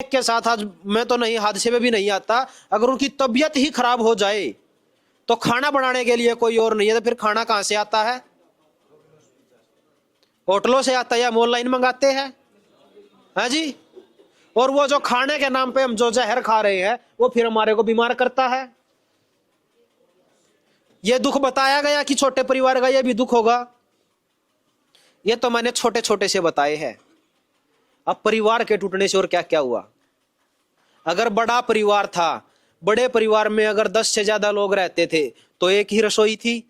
के साथ आज मैं तो नहीं, हादसे में भी नहीं आता, अगर उनकी तबीयत ही खराब हो जाए तो खाना बनाने के लिए कोई और नहीं है, तो फिर खाना कहां से आता है? होटलों से आता है या ऑनलाइन मंगाते हैं? हाँ जी। और वो जो खाने के नाम पे हम जो जहर खा रहे हैं वो फिर हमारे को बीमार करता है। ये दुख बताया गया कि छोटे परिवार का ये भी दुख होगा। ये तो मैंने छोटे छोटे से बताए हैं। अब परिवार के टूटने से और क्या क्या हुआ। अगर बड़ा परिवार था, बड़े परिवार में अगर 10 से ज्यादा लोग रहते थे तो एक ही रसोई थी,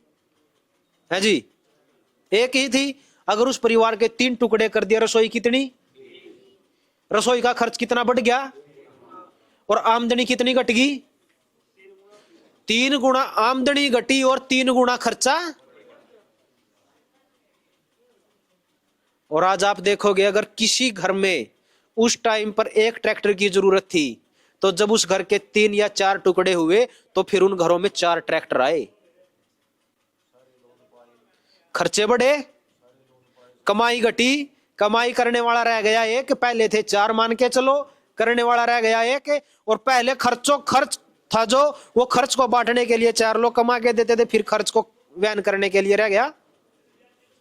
है जी, एक ही थी। अगर उस परिवार के 3 टुकड़े कर दिया, रसोई कितनी, रसोई का खर्च कितना बढ़ गया और आमदनी कितनी घट गई? 3 गुना आमदनी घटी और 3 गुना खर्चा। और आज आप देखोगे अगर किसी घर में उस टाइम पर एक ट्रैक्टर की जरूरत थी तो जब उस घर के 3 या 4 टुकड़े हुए तो फिर उन घरों में 4 ट्रैक्टर आए। खर्चे बढ़े, कमाई घटी, कमाई करने वाला रह गया एक, पहले थे 4 मान के चलो, करने वाला रह गया एक। और पहले खर्च था जो, वो खर्च को बांटने के लिए 4 लोग कमा के देते थे, फिर खर्च को वहन करने के लिए रह गया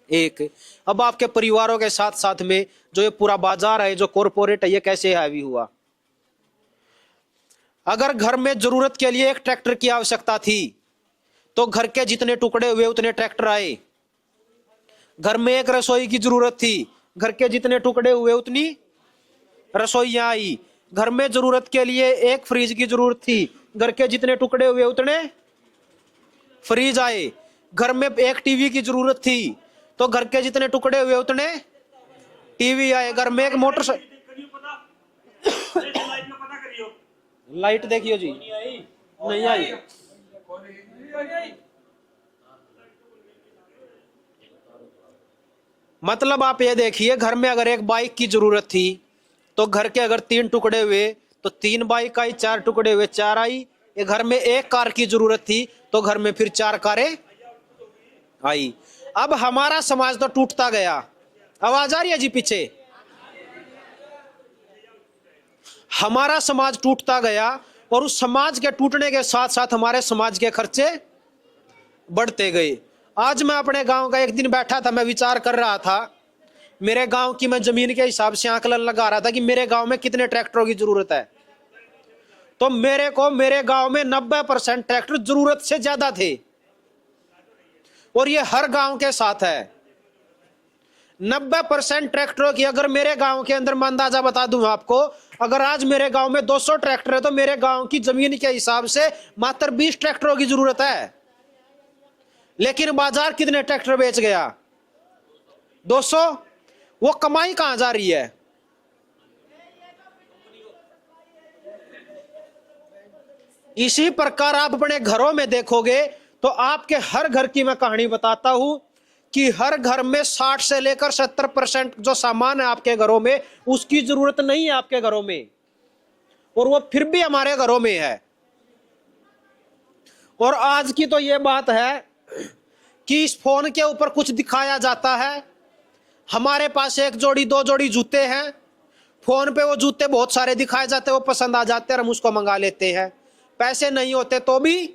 एक। अब आपके परिवारों के साथ साथ में जो ये पूरा बाजार है, जो कॉरपोरेट है, ये कैसे हैवी हुआ। अगर घर में जरूरत के लिए एक ट्रैक्टर की आवश्यकता थी तो घर के जितने टुकड़े हुए उतने ट्रैक्टर आए। घर में एक रसोई की जरूरत थी, घर के जितने टुकड़े हुए उतनी रसोइयां आई। घर में जरूरत के लिए एक फ्रिज की जरूरत थी, घर के जितने टुकड़े हुए उतने फ्रिज आए। घर में एक टीवी की जरूरत थी तो घर के जितने टुकड़े हुए उतने टीवी आए। घर में एक मोटरसाइकिल, लाइट देखियो जी, नहीं आई। मतलब आप ये देखिए, घर में अगर एक बाइक की जरूरत थी तो घर के अगर 3 टुकड़े हुए तो 3 बाइक आई, 4 टुकड़े हुए 4 आई। ये घर में एक कार की जरूरत थी तो घर में फिर 4 कारें आई। अब हमारा समाज तो टूटता गया। आवाज आ रही है जी पीछे? हमारा समाज टूटता गया और उस समाज के टूटने के साथ साथ हमारे समाज के खर्चे बढ़ते गए। आज मैं अपने गांव का एक दिन बैठा था, मैं विचार कर रहा था मेरे गांव की, मैं जमीन के हिसाब से आकलन लगा रहा था कि मेरे गांव में कितने ट्रैक्टरों की जरूरत है। तो मेरे गांव में 90% ट्रैक्टर जरूरत से ज्यादा थे। और ये हर गांव के साथ है। 90% ट्रैक्टरों की, अगर मेरे गांव के अंदर मैं अंदाजा बता दूं आपको, अगर आज मेरे गांव में 200 ट्रैक्टर है तो मेरे गांव की जमीन के हिसाब से मात्र 20 ट्रैक्टरों की जरूरत है। लेकिन बाजार कितने ट्रैक्टर बेच गया? 200। वो कमाई कहां जा रही है? इसी प्रकार आप अपने घरों में देखोगे तो आपके हर घर की मैं कहानी बताता हूं कि हर घर में 60 से लेकर 70% जो सामान है आपके घरों में, उसकी जरूरत नहीं है आपके घरों में, और वो फिर भी हमारे घरों में है। और आज की तो ये बात है कि इस फोन के ऊपर कुछ दिखाया जाता है, हमारे पास 1 जोड़ी 2 जोड़ी जूते हैं, फोन पे वो जूते बहुत सारे दिखाए जाते हैं, वो पसंद आ जाते हैं, हम उसको मंगा लेते हैं। पैसे नहीं होते तो भी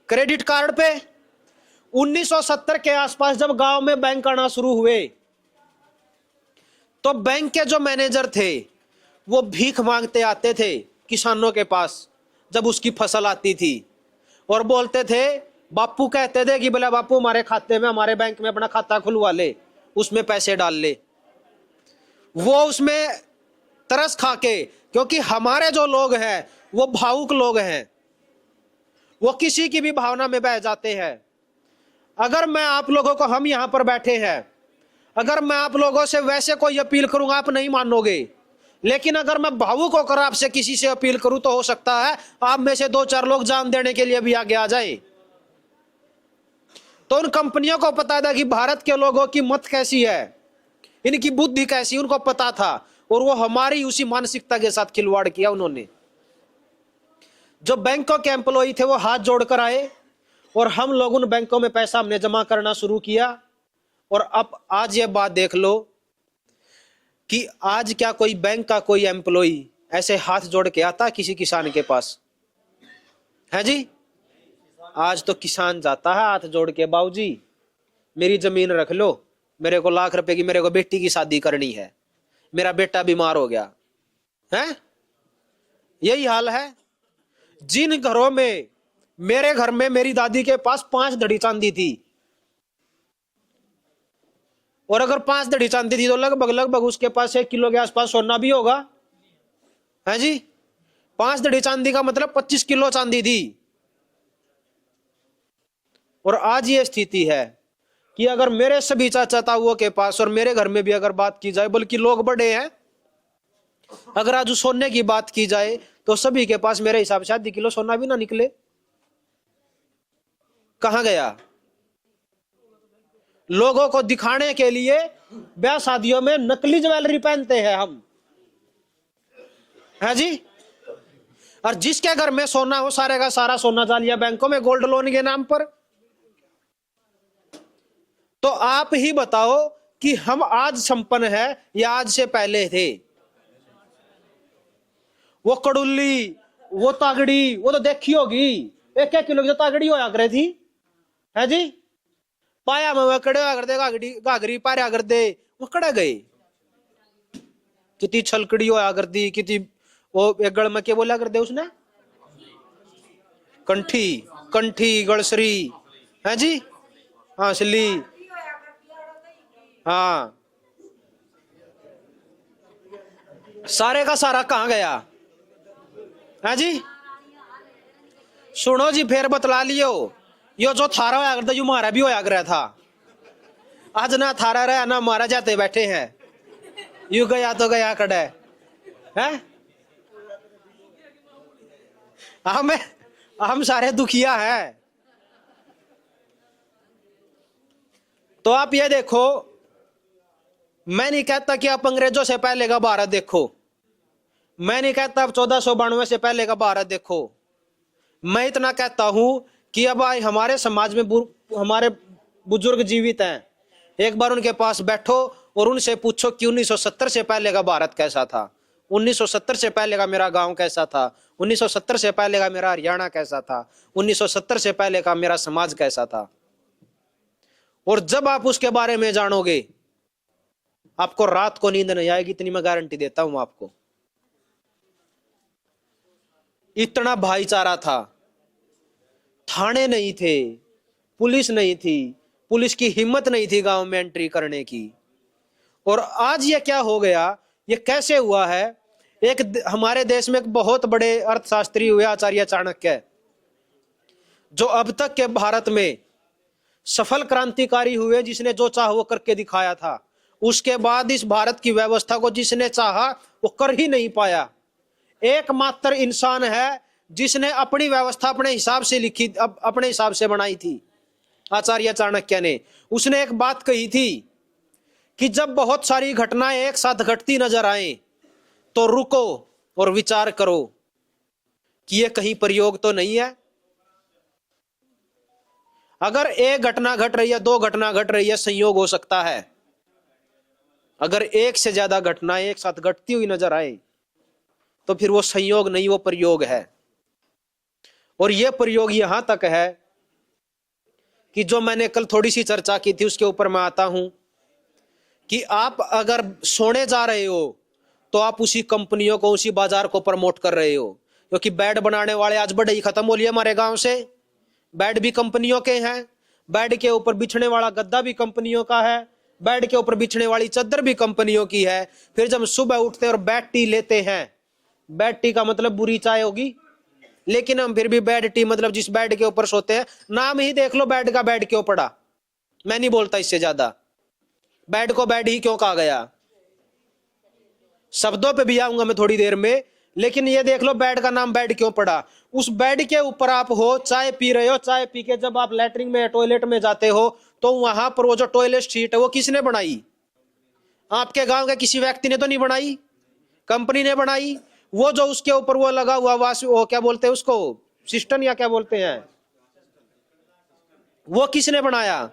क्रेडिट कार्ड पे। 1970 के आसपास जब गांव में बैंक आना शुरू हुए तो बैंक के जो मैनेजर थे वो भीख मांगते आते थे किसानों के पास जब उसकी फसल आती थी, और बोलते थे, बापू कहते थे कि बोला बापू हमारे खाते में, हमारे बैंक में अपना खाता खुलवा ले, उसमें पैसे डाल ले। वो उसमें तरस खा के, क्योंकि हमारे जो लोग हैं वो भावुक लोग हैं, वो किसी की भी भावना में बह जाते हैं। अगर मैं आप लोगों को, हम यहां पर बैठे हैं, अगर मैं आप लोगों से वैसे कोई अपील करूंगा आप नहीं मानोगे, लेकिन अगर मैं भावुक होकर आपसे किसी से अपील करूं तो हो सकता है आप में से 2-4 लोग जान देने के लिए भी आगे आ जाए। तो उन कंपनियों को पता था कि भारत के लोगों की मत कैसी है, इनकी बुद्धि कैसी, उनको पता था, और वो हमारी उसी मानसिकता के साथ खिलवाड़ किया उन्होंने। जो बैंकों के एम्प्लॉय थे वो हाथ जोड़कर आए और हम लोग उन बैंकों में पैसा हमने जमा करना शुरू किया। और अब आज ये बात देख लो कि आज क्या कोई बैंक का कोई एम्प्लॉय ऐसे हाथ जोड़ के आता किसी किसान के पास है जी? आज तो किसान जाता है हाथ जोड़ के, बाबूजी मेरी जमीन रख लो, मेरे को लाख रुपए की, मेरे को बेटी की शादी करनी है, मेरा बेटा बीमार हो गया है। यही हाल है। जिन घरों में, मेरे घर में मेरी दादी के पास 5 धड़ी चांदी थी, और अगर 5 धड़ी चांदी थी तो लगभग लगभग उसके पास 1 किलो के आसपास सोना भी होगा है जी। 5 धड़ी चांदी का मतलब 25 किलो चांदी थी। और आज ये स्थिति है कि अगर मेरे सभी चाचा ताऊओं के पास और मेरे घर में भी अगर बात की जाए, बल्कि लोग बड़े हैं, अगर आज सोने की बात की जाए तो सभी के पास मेरे हिसाब से 1/2 किलो सोना भी ना निकले। कहां गया? लोगों को दिखाने के लिए ब्याह शादियों में नकली ज्वेलरी पहनते हैं हम, है जी। और जिसके घर में सोना हो सारे का सारा सोना जा लिया बैंकों में गोल्ड लोन के नाम पर। तो आप ही बताओ कि हम आज संपन्न है या आज से पहले थे? वो कड़ुल्ली, वो तागड़ी, वो तो देखी होगी, 1-1 किलो की तो तागड़ी होया करे थी है जी। पाया में कड़े होया करते, घाघरी पाया करते, वो कड़े गए। कितनी छलकड़ी होया करती, कितनी वो एक गल में क्या बोला करते उसने, कंठी, कंठी गड़सरी है जी, हांसली, हाँ। सारे का सारा कहां गया है जी? सुनो जी, फिर बतला लियो, यो जो थारा होया करता यू मारा भी होया कर था। आज ना थारा रहा ना मारा, जाते बैठे हैं, यू गया तो गया कड़े है। हम सारे दुखिया हैं। तो आप ये देखो, मैं नहीं कहता कि आप अंग्रेजों से पहले का भारत देखो, मैं नहीं कहता आप 1492 से पहले का भारत देखो। मैं इतना कहता हूं कि अब हमारे समाज में हमारे बुजुर्ग जीवित हैं, एक बार उनके पास बैठो और उनसे पूछो कि 1970 से पहले का भारत कैसा था, 1970 से पहले का मेरा गांव कैसा था, 1970 से पहले का मेरा हरियाणा कैसा था, 1970 से पहले का मेरा समाज कैसा था। और जब आप उसके बारे में जानोगे, आपको रात को नींद नहीं आएगी, इतनी मैं गारंटी देता हूं आपको। इतना भाईचारा था, थाने नहीं थे, पुलिस नहीं थी, पुलिस की हिम्मत नहीं थी गांव में एंट्री करने की। और आज ये क्या हो गया, ये कैसे हुआ है? हमारे देश में एक बहुत बड़े अर्थशास्त्री हुए आचार्य चाणक्य, जो अब तक के भारत में सफल क्रांतिकारी हुए, जिसने जो चाहा वो करके दिखाया था। उसके बाद इस भारत की व्यवस्था को जिसने चाहा वो कर ही नहीं पाया। एकमात्र इंसान है जिसने अपनी व्यवस्था अपने हिसाब से लिखी, अपने हिसाब से बनाई थी, आचार्य चाणक्य ने। उसने एक बात कही थी कि जब बहुत सारी घटनाएं एक साथ घटती नजर आए तो रुको और विचार करो कि ये कहीं प्रयोग तो नहीं है। अगर एक घटना घट रही है, 2 घटना घट रही है, संयोग हो सकता है। अगर एक से ज्यादा घटनाएं एक साथ घटती हुई नजर आए तो फिर वो संयोग नहीं, वो प्रयोग है। और ये प्रयोग यहां तक है कि जो मैंने कल थोड़ी सी चर्चा की थी उसके ऊपर मैं आता हूं कि आप अगर सोने जा रहे हो तो आप उसी कंपनियों को, उसी बाजार को प्रमोट कर रहे हो, क्योंकि बेड बनाने वाले आज बड़े ही खत्म हो लिए हमारे गांव से। बेड भी कंपनियों के हैं, बेड के ऊपर बिछने वाला गद्दा भी कंपनियों का है, बेड के ऊपर बिछने वाली चादर भी कंपनियों की है। फिर जब सुबह उठते और बेड टी लेते हैं, बेड टी का मतलब बुरी चाय होगी, लेकिन हम फिर भी बेड टी मतलब जिस बेड के ऊपर सोते हैं, नाम ही देख लो बेड का, बेड क्यों पड़ा। मैं नहीं बोलता इससे ज्यादा, बेड को बेड ही क्यों कहा गया। शब्दों पे भी आऊंगा मैं थोड़ी देर में, लेकिन ये देख लो बेड का नाम बेड क्यों पड़ा। उस बेड के ऊपर आप हो, चाय पी रहे हो, चाय पी के जब आप लैट्रिन में टॉयलेट में जाते हो तो वहां पर वो जो टॉयलेट सीट है वो किसने बनाई? आपके गांव के किसी व्यक्ति ने तो नहीं बनाई, कंपनी ने बनाई। वो जो उसके ऊपर वो लगा हुआ वो क्या बोलते हैं उसको, सिस्टम या क्या बोलते हैं, वो किसने बनाया?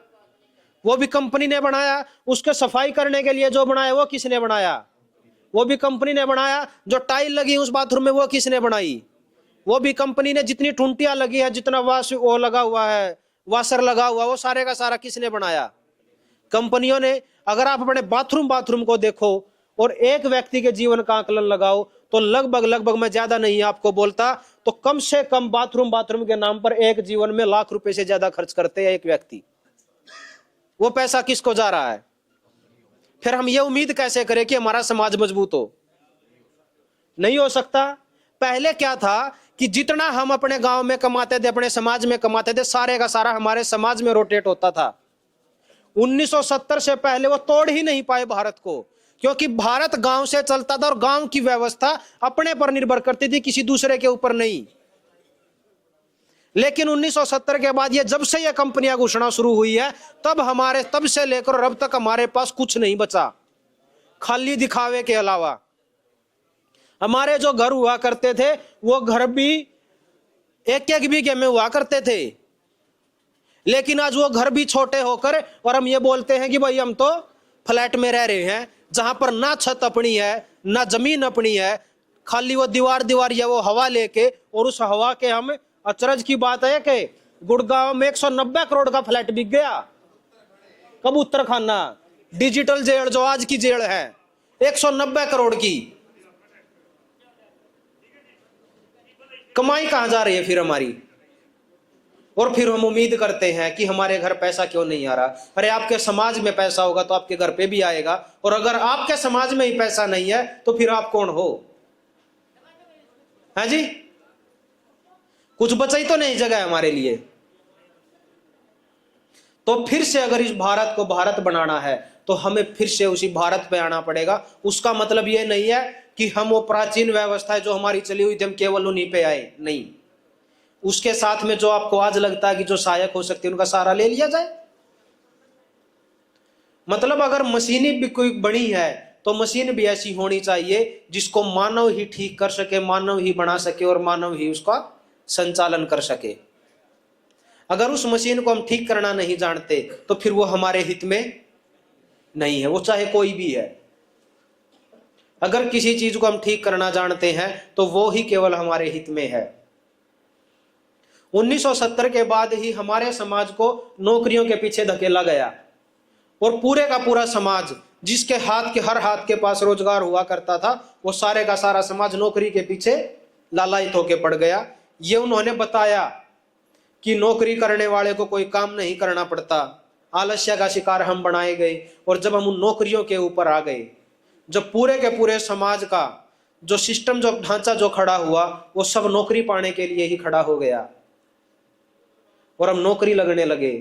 वो भी कंपनी ने बनाया। उसको सफाई करने के लिए जो बनाया वो किसने बनाया? वो भी कंपनी ने बनाया। जो टाइल लगी उस बाथरूम में वो किसने बनाई? वो भी कंपनी ने। जितनी टुंटियां लगी है, जितना वो लगा हुआ है, वाशर लगा हुआ, वो सारे का सारा किसने बनाया? कंपनियों ने। अगर आप अपने बाथरूम को देखो और एक व्यक्ति के जीवन का आकलन लगाओ तो लगभग मैं ज्यादा नहीं आपको बोलता, तो कम से कम बाथरूम के नाम पर एक जीवन में लाख रुपए से ज्यादा खर्च करते हैं एक व्यक्ति। वो पैसा किसको जा रहा है? फिर हम ये उम्मीद कैसे करें कि हमारा समाज मजबूत हो? नहीं हो सकता। पहले क्या था कि जितना हम अपने गांव में कमाते थे, अपने समाज में कमाते थे, सारे का सारा हमारे समाज में रोटेट होता था। 1970 से पहले वो तोड़ ही नहीं पाए भारत को, क्योंकि भारत गांव से चलता था और गांव की व्यवस्था अपने पर निर्भर करती थी, किसी दूसरे के ऊपर नहीं। लेकिन 1970 के बाद ये जब से ये कंपनियां घुसना शुरू हुई है, तब से लेकर अब तक हमारे पास कुछ नहीं बचा, खाली दिखावे के अलावा। हमारे जो घर हुआ करते थे वो घर भी एक बीघे में हुआ करते थे, लेकिन आज वो घर भी छोटे होकर और हम ये बोलते हैं कि भाई हम तो फ्लैट में रह रहे हैं, जहां पर ना छत अपनी है ना जमीन अपनी है, खाली वो दीवार या वो हवा लेके, और उस हवा के हम। अचरज की बात है कि गुड़गांव में 190 करोड़ का फ्लैट बिक गया। कबूतर खाना, डिजिटल जेल जो आज की जेल है, 190 करोड़ की कमाई कहां जा रही है फिर हमारी? और फिर हम उम्मीद करते हैं कि हमारे घर पैसा क्यों नहीं आ रहा। अरे आपके समाज में पैसा होगा तो आपके घर पे भी आएगा, और अगर आपके समाज में ही पैसा नहीं है तो फिर आप कौन हो? है जी? कुछ बचा ही तो नहीं जगह हमारे लिए। तो फिर से अगर इस भारत को भारत बनाना है तो हमें फिर से उसी भारत पे आना पड़ेगा। उसका मतलब यह नहीं है कि हम वो प्राचीन व्यवस्था जो हमारी चली हुई थी हम केवल उन्हीं पे आए, नहीं। उसके साथ में जो आपको आज लगता है कि जो सहायक हो सकते हैं उनका सहारा ले लिया जाए। मतलब अगर मशीनें भी कोई बनी है तो मशीन भी ऐसी होनी चाहिए जिसको मानव ही ठीक कर सके, मानव ही बना सके और मानव ही उसका संचालन कर सके। अगर उस मशीन को हम ठीक करना नहीं जानते तो फिर वो हमारे हित में नहीं है, वो चाहे कोई भी है। अगर किसी चीज को हम ठीक करना जानते हैं तो वो ही केवल हमारे हित में है। 1970 के बाद ही हमारे समाज को नौकरियों के पीछे धकेला गया, और पूरे का पूरा समाज जिसके हर हाथ के पास रोजगार हुआ करता था, वो सारे का सारा समाज नौकरी के पीछे लालायित होके पड़ गया। ये उन्होंने बताया कि नौकरी करने वाले को कोई काम नहीं करना पड़ता, आलस्य का शिकार हम बनाए गए। और जब हम उन नौकरियों के ऊपर आ गए, जब पूरे के पूरे समाज का जो सिस्टम, जो ढांचा जो खड़ा हुआ, वो सब नौकरी पाने के लिए ही खड़ा हो गया, और हम नौकरी लगने लगे,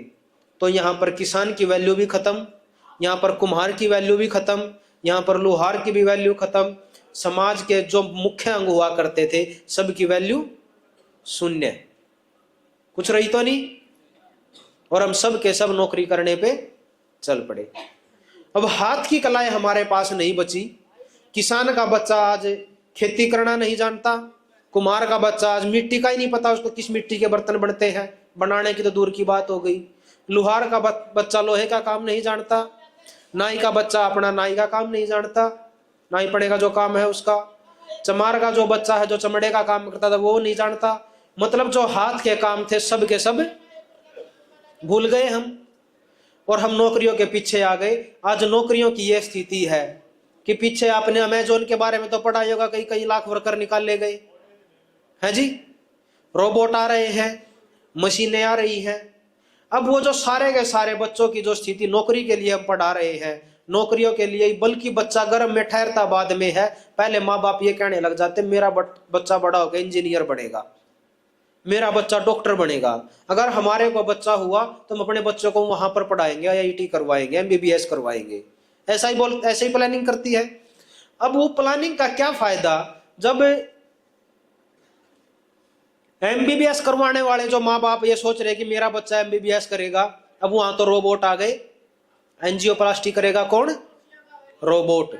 तो यहाँ पर किसान की वैल्यू भी खत्म, यहाँ पर कुम्हार की वैल्यू भी खत्म, यहाँ पर लोहार की भी वैल्यू खत्म। समाज के जो मुख्य अंग हुआ करते थे सबकी वैल्यू शून्य, कुछ रही तो नहीं, और हम सब के सब नौकरी करने पे चल पड़े। अब हाथ की कलाएं हमारे पास नहीं बची। किसान का बच्चा आज खेती करना नहीं जानता, कुम्हार का बच्चा आज मिट्टी का ही नहीं पता उसको किस मिट्टी के बर्तन बनते हैं, बनाने की तो दूर की बात हो गई। लोहार का बच्चा लोहे का काम नहीं जानता, नाई का बच्चा अपना नाई का काम नहीं जानता, नाई पड़े का जो काम है उसका। चमार का जो बच्चा है जो चमड़े का काम करता था वो नहीं जानता। मतलब जो हाथ के काम थे सब के सब भूल गए हम, और हम नौकरियों के पीछे आ गए। आज नौकरियों की यह स्थिति है कि पीछे आपने अमेजोन के बारे में तो पढ़ा ही होगा, कई लाख वर्कर निकाल ले गए हैं जी। रोबोट आ रहे हैं, मशीनें आ रही हैं। अब वो जो सारे के सारे बच्चों की जो स्थिति नौकरी के लिए हम पढ़ा रहे हैं, नौकरियों के लिए, बल्कि बच्चा गर्भ में ठहरता बाद में है। पहले माँ बाप ये कहने लग जाते मेरा बच्चा बड़ा होकर इंजीनियर बनेगा, मेरा बच्चा डॉक्टर बनेगा। अगर हमारे को बच्चा हुआ तो हम अपने बच्चों को वहां पर पढ़ाएंगे, IIT करवाएंगे, MBBS करवाएंगे। ऐसे ही प्लानिंग करती है। अब वो प्लानिंग का क्या फायदा जब MBBS करवाने वाले जो माँ बाप ये सोच रहे कि मेरा बच्चा MBBS करेगा, अब वहां तो रोबोट आ गए। एंजियोप्लास्टी करेगा कौन? रोबोट।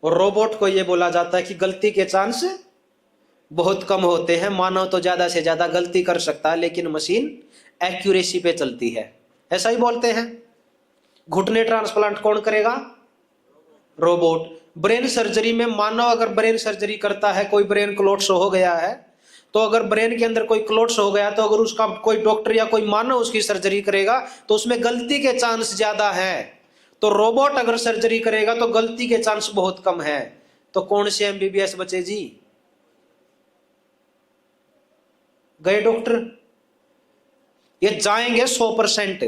और रोबोट को ये बोला जाता है कि गलती के चांस बहुत कम होते हैं, मानव तो ज्यादा से ज्यादा गलती कर सकता है, लेकिन मशीन एक्यूरेसी पे चलती है, ऐसा ही बोलते हैं। घुटने ट्रांसप्लांट कौन करेगा? रोबोट। ब्रेन सर्जरी में मानव अगर ब्रेन सर्जरी करता है, कोई ब्रेन क्लोट्स हो गया है, तो अगर ब्रेन के अंदर कोई क्लोट्स हो गया तो अगर उसका कोई डॉक्टर या कोई मानव उसकी सर्जरी करेगा तो उसमें गलती के चांस ज्यादा है। तो रोबोट अगर सर्जरी करेगा तो गलती के चांस बहुत कम है। तो कौन से एमबीबीएस बचे जी? गए डॉक्टर, ये जाएंगे 100%।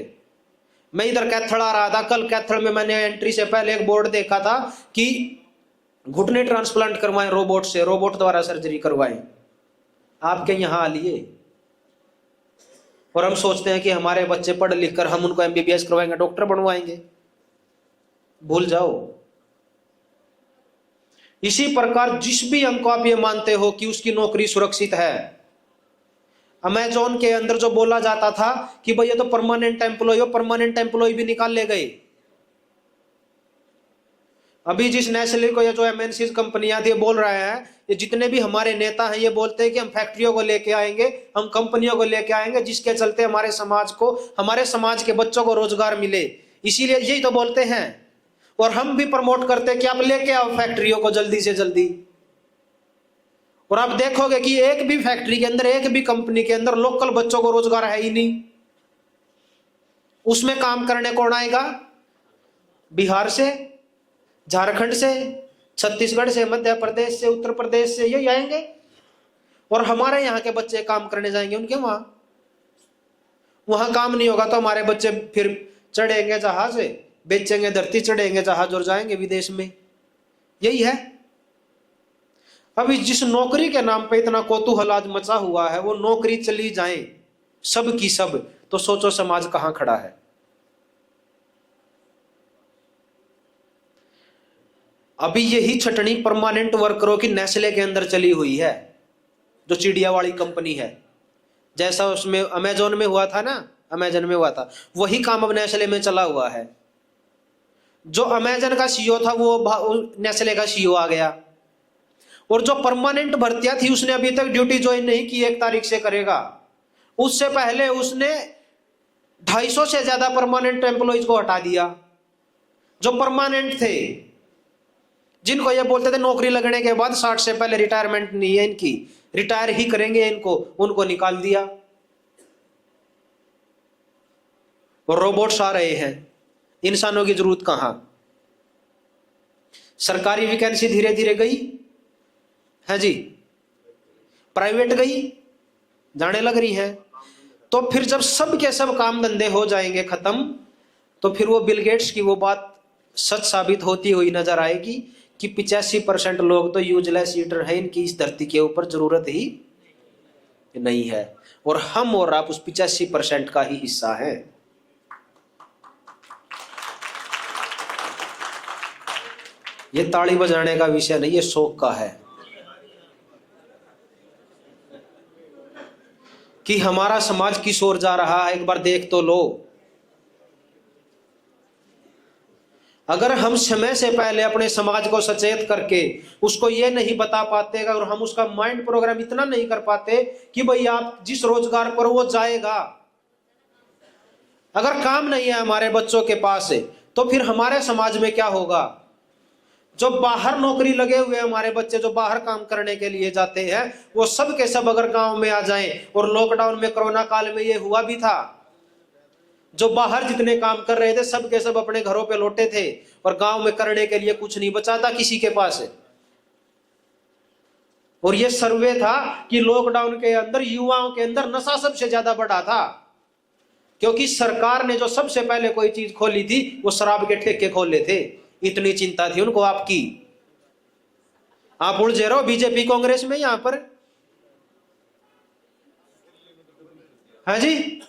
मैं इधर कैथल आ रहा था, कल कैथल में मैंने एंट्री से पहले एक बोर्ड देखा था कि घुटने ट्रांसप्लांट करवाएं रोबोट से, रोबोट द्वारा सर्जरी करवाएं। आपके यहां आ लिए और हम सोचते हैं कि हमारे बच्चे पढ़ लिख कर हम उनको एमबीबीएस करवाएंगे, डॉक्टर बनवाएंगे। भूल जाओ। इसी प्रकार जिस भी अंक को आप ये मानते हो कि उसकी नौकरी सुरक्षित है, अमेज़न के अंदर जो बोला जाता था कि भाई ये तो परमानेंट एम्प्लॉय हो, परमानेंट एम्प्लॉय भी निकाल ले गए। अभी जिस नेस्ले को ये जो एमएनसी कंपनियां थी बोल रहे हैं, ये जितने भी हमारे नेता हैं ये बोलते हैं कि हम फैक्ट्रियों को लेके आएंगे, हम कंपनियों को लेके आएंगे जिसके चलते हमारे समाज को, हमारे समाज के बच्चों को रोजगार मिले। इसीलिए यही तो बोलते हैं और हम भी प्रमोट करते हैं कि आप लेके आओ फैक्ट्रियों को जल्दी से जल्दी। और आप देखोगे कि एक भी फैक्ट्री के अंदर, एक भी कंपनी के अंदर लोकल बच्चों को रोजगार है ही नहीं। उसमें काम करने कौन आएगा? बिहार से, झारखंड से, छत्तीसगढ़ से, मध्य प्रदेश से, उत्तर प्रदेश से, यही आएंगे। और हमारे यहाँ के बच्चे काम करने जाएंगे उनके वहां। वहां काम नहीं होगा तो हमारे बच्चे फिर चढ़ेंगे जहाज, बेचेंगे धरती, चढ़ेंगे जहाज और जाएंगे विदेश में। यही है। अभी जिस नौकरी के नाम पे इतना कौतूहल आज मचा हुआ है, वो नौकरी चली जाए सब की सब, तो सोचो समाज कहां खड़ा है। अभी यही छटनी परमानेंट वर्करों की नेस्ले के अंदर चली हुई है, जो चिड़िया वाली कंपनी है। जैसा उसमें अमेज़न में हुआ था ना, अमेज़न में हुआ था, वही काम अब नेस्ले में चला हुआ है। जो अमेज़न का सीईओ था वो नेस्ले का सीईओ आ गया। और जो परमानेंट भर्तियां थी उसने अभी तक ड्यूटी ज्वाइन नहीं की, 1 तारीख से करेगा। उससे पहले उसने 250 से ज्यादा परमानेंट एम्प्लॉइज को हटा दिया जो परमानेंट थे, जिनको ये बोलते थे नौकरी लगने के बाद 60 से पहले रिटायरमेंट नहीं है इनकी, रिटायर ही करेंगे इनको, उनको निकाल दिया। और रोबोट्स आ रहे हैं, इंसानों की जरूरत कहां? सरकारी वैकेंसी धीरे धीरे गई है जी, प्राइवेट गई, जाने लग रही है। तो फिर जब सब के सब काम धंधे हो जाएंगे खत्म, तो फिर वो बिल गेट्स की वो बात सच साबित होती हुई नजर आएगी कि 85% लोग तो यूजलेस ईटर है, इनकी इस धरती के ऊपर जरूरत ही नहीं है। और हम और आप उस 85% का ही हिस्सा है। ये ताली बजाने का विषय नहीं, ये शौक का है कि हमारा समाज किस ओर जा रहा है, एक बार देख तो लो। अगर हम समय से पहले अपने समाज को सचेत करके उसको ये नहीं बता पाते, अगर हम उसका माइंड प्रोग्राम इतना नहीं कर पाते कि भाई आप जिस रोजगार पर वो जाएगा, अगर काम नहीं है हमारे बच्चों के पास है, तो फिर हमारे समाज में क्या होगा? जो बाहर नौकरी लगे हुए हमारे बच्चे, जो बाहर काम करने के लिए जाते हैं, वो सब के सब अगर गांव में आ जाएं, और लॉकडाउन में, कोरोना काल में ये हुआ भी था, जो बाहर जितने काम कर रहे थे सब के सब अपने घरों पे लौटे थे और गांव में करने के लिए कुछ नहीं बचा था किसी के पास। और ये सर्वे था कि लॉकडाउन के अंदर युवाओं के अंदर नशा सबसे ज्यादा बढ़ा था, क्योंकि सरकार ने जो सबसे पहले कोई चीज खोली थी वो शराब के ठेके खोले थे। इतनी चिंता थी उनको आपकी। आप उलझे रहो बीजेपी कांग्रेस में यहां पर, हाँ जी।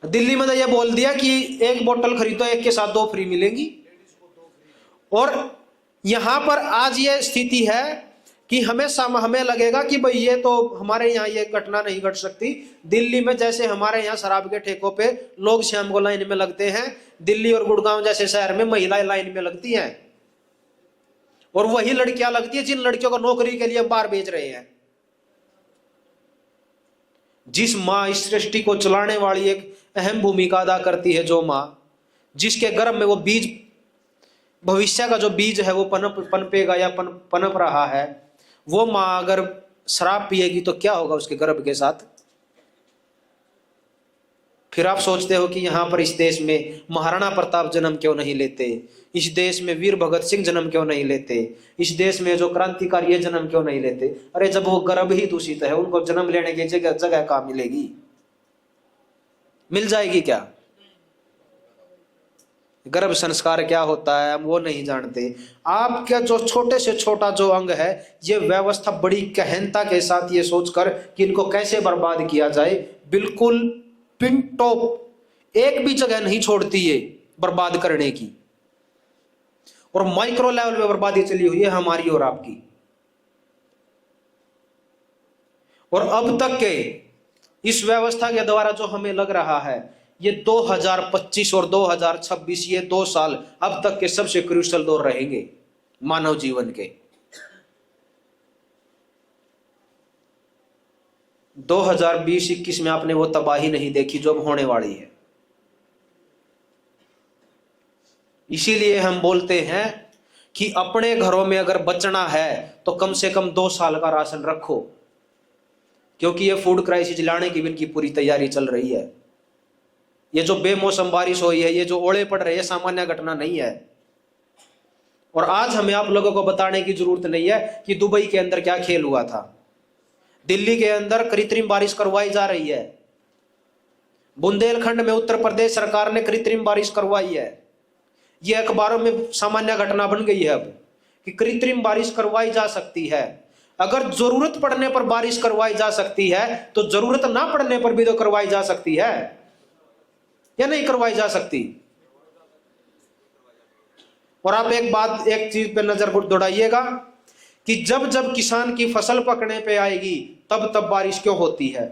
दिल्ली में तो यह बोल दिया कि 1 बोतल खरीदो 1 के साथ 2 फ्री मिलेंगी। और यहां पर आज ये स्थिति है कि हमें लगेगा कि भाई ये तो हमारे यहाँ ये घटना नहीं घट सकती। दिल्ली में जैसे हमारे यहाँ शराब के ठेकों पे लोग शाम को लाइन में लगते हैं, दिल्ली और गुड़गांव जैसे शहर में महिलाएं लाइन में लगती हैं, और वही लड़कियां लगती है जिन लड़कियों को नौकरी के लिए हम बाहर भेज रहे हैं। जिस माँ इस सृष्टि को चलाने वाली एक अहम भूमिका अदा करती है, जो माँ जिसके गर्भ में वो बीज भविष्य का जो बीज है वो पनपेगा या पनप रहा है। वो माँ अगर शराब पिएगी तो क्या होगा उसके गर्भ के साथ। फिर आप सोचते हो कि यहाँ पर इस देश में महाराणा प्रताप जन्म क्यों नहीं लेते, इस देश में वीर भगत सिंह जन्म क्यों नहीं लेते, इस देश में जो क्रांतिकारी है जन्म क्यों नहीं लेते। अरे जब वो गर्भ ही दूषित है, उनको जन्म लेने की जगह जगह कहाँ मिलेगी, मिल जाएगी क्या। गर्भ संस्कार क्या होता है हम वो नहीं जानते। आपका जो छोटे से छोटा जो अंग है, ये व्यवस्था बड़ी गहनता के साथ ये सोचकर कि इनको कैसे बर्बाद किया जाए, बिल्कुल पिन टॉप एक भी जगह नहीं छोड़ती है बर्बाद करने की। और माइक्रो लेवल पे बर्बादी चली हुई है हमारी और आपकी। और अब तक के इस व्यवस्था के द्वारा जो हमें लग रहा है, ये 2025 और 2026 ये 2 साल अब तक के सबसे क्रूशल दौर रहेंगे मानव जीवन के। 2020-21 में आपने वो तबाही नहीं देखी जो अब होने वाली है। इसीलिए हम बोलते हैं कि अपने घरों में अगर बचना है तो कम से कम 2 साल का राशन रखो, क्योंकि ये फूड क्राइसिस लाने की भी इनकी पूरी तैयारी चल रही है। ये जो बेमौसम बारिश हुई है, ये जो ओले पड़ रहे हैं, सामान्य घटना नहीं है। और आज हमें आप लोगों को बताने की जरूरत नहीं है कि दुबई के अंदर क्या खेल हुआ था। दिल्ली के अंदर कृत्रिम बारिश करवाई जा रही है। बुंदेलखंड में उत्तर प्रदेश सरकार ने कृत्रिम बारिश करवाई है। यह अखबारों में सामान्य घटना बन गई है अब कि कृत्रिम बारिश करवाई जा सकती है। अगर जरूरत पड़ने पर बारिश करवाई जा सकती है तो जरूरत ना पड़ने पर भी तो करवाई जा सकती है या नहीं करवाई जा सकती। और आप एक चीज पे नजर दौड़ाइएगा कि जब जब किसान की फसल पकने पे आएगी तब तब बारिश क्यों होती है।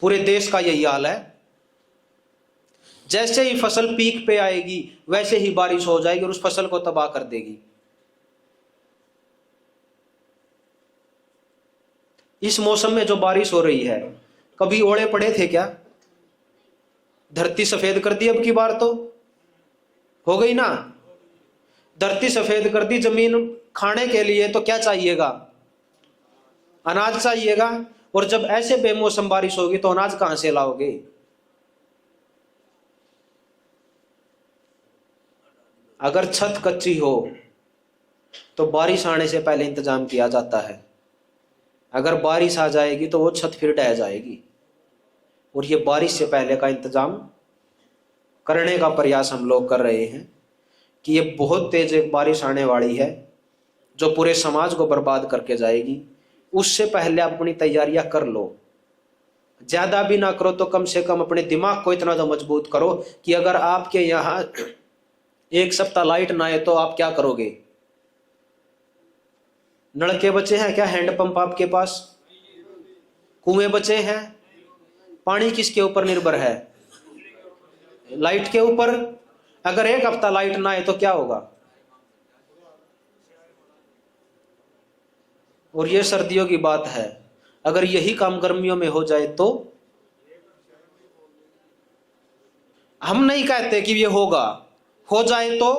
पूरे देश का यही हाल है। जैसे ही फसल पीक पे आएगी वैसे ही बारिश हो जाएगी और उस फसल को तबाह कर देगी। इस मौसम में जो बारिश हो रही है, कभी ओले पड़े थे क्या? धरती सफेद कर दी अब की बार तो हो गई ना। धरती सफेद कर दी, जमीन खाने के लिए तो क्या चाहिएगा? अनाज चाहिएगा। और जब ऐसे बेमौसम बारिश होगी तो अनाज कहां से लाओगे? अगर छत कच्ची हो तो बारिश आने से पहले इंतजाम किया जाता है। अगर बारिश आ जाएगी तो वो छत फिर ढह जाएगी। और ये बारिश से पहले का इंतजाम करने का प्रयास हम लोग कर रहे हैं कि ये बहुत तेज एक बारिश आने वाली है जो पूरे समाज को बर्बाद करके जाएगी। उससे पहले आप अपनी तैयारियां कर लो। ज्यादा भी ना करो तो कम से कम अपने दिमाग को इतना तो मजबूत करो कि अगर आपके यहाँ 1 सप्ताह लाइट ना आए तो आप क्या करोगे? नलके बचे हैं क्या? हैंडपंप आपके पास? कुएं बचे हैं? पानी किसके ऊपर निर्भर है? लाइट के ऊपर। अगर 1 हफ्ता लाइट ना आए तो क्या होगा? और ये सर्दियों की बात है। अगर यही काम गर्मियों में हो जाए तो? हम नहीं कहते कि ये होगा, हो जाए तो?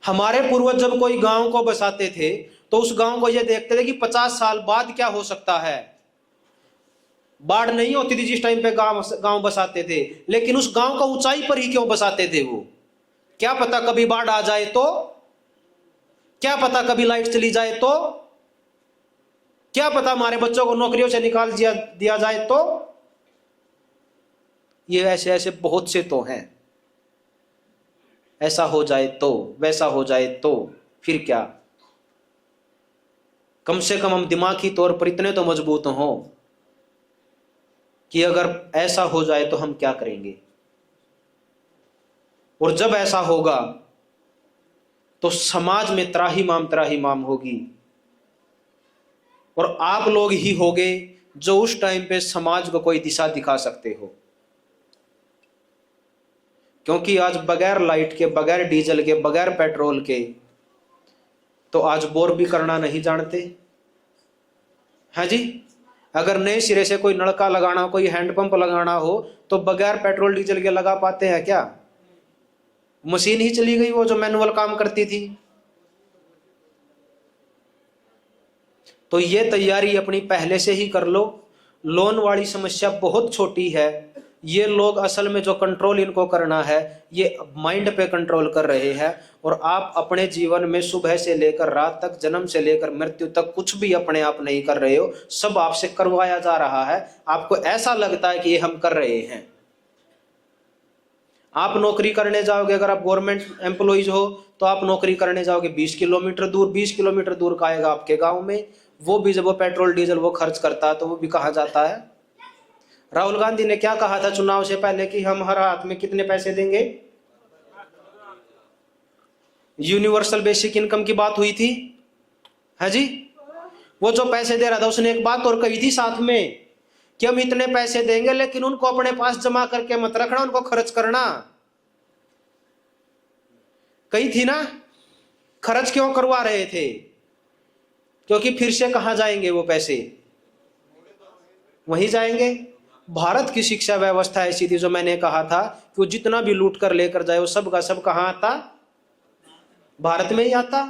हमारे पूर्वज जब कोई गांव को बसाते थे तो उस गांव को ये देखते थे कि 50 साल बाद क्या हो सकता है। बाढ़ नहीं होती थी जिस टाइम पे गांव बसाते थे, लेकिन उस गांव को ऊंचाई पर ही क्यों बसाते थे वो? क्या पता कभी बाढ़ आ जाए तो? क्या पता कभी लाइट चली जाए तो? क्या पता हमारे बच्चों को नौकरियों से निकाल दिया जाए तो? ये ऐसे ऐसे बहुत से तो हैं। ऐसा हो जाए तो, वैसा हो जाए तो फिर क्या? कम से कम हम दिमागी तौर पर इतने तो मजबूत हों कि अगर ऐसा हो जाए तो हम क्या करेंगे। और जब ऐसा होगा तो समाज में त्राहिमाम होगी। और आप लोग ही होगे जो उस टाइम पे समाज को कोई दिशा दिखा सकते हो। क्योंकि आज बगैर लाइट के, बगैर डीजल के, बगैर पेट्रोल के तो आज बोर भी करना नहीं जानते हैं जी। अगर नए सिरे से कोई नलका लगाना, कोई हैंडपंप लगाना हो तो बगैर पेट्रोल डीजल के लगा पाते हैं क्या? मशीन ही चली गई वो जो मैनुअल काम करती थी। तो ये तैयारी अपनी पहले से ही कर लो। लोन वाली समस्या बहुत छोटी है। ये लोग असल में जो कंट्रोल इनको करना है ये माइंड पे कंट्रोल कर रहे हैं। और आप अपने जीवन में सुबह से लेकर रात तक, जन्म से लेकर मृत्यु तक कुछ भी अपने आप नहीं कर रहे हो, सब आपसे करवाया जा रहा है। आपको ऐसा लगता है कि ये हम कर रहे हैं। आप नौकरी करने जाओगे, अगर आप गवर्नमेंट एम्प्लॉइज हो तो आप नौकरी करने जाओगे 20 किलोमीटर दूर। 20 किलोमीटर दूर का आएगा आपके गांव में। वो भी जब वो पेट्रोल डीजल वो खर्च करता है तो वो भी कहाँ जाता है? राहुल गांधी ने क्या कहा था चुनाव से पहले कि हम हर हाथ में कितने पैसे देंगे? यूनिवर्सल बेसिक इनकम की बात हुई थी, है जी। वो जो पैसे दे रहा था उसने एक बात और कही थी साथ में कि हम इतने पैसे देंगे लेकिन उनको अपने पास जमा करके मत रखना, उनको खर्च करना। कही थी ना। खर्च क्यों करवा रहे थे? क्योंकि फिर से कहां जाएंगे वो पैसे? वहीं जाएंगे। भारत की शिक्षा व्यवस्था ऐसी थी, जो मैंने कहा था कि वो जितना भी लूट कर लेकर जाए वो सब का सब कहां आता? भारत में ही आता।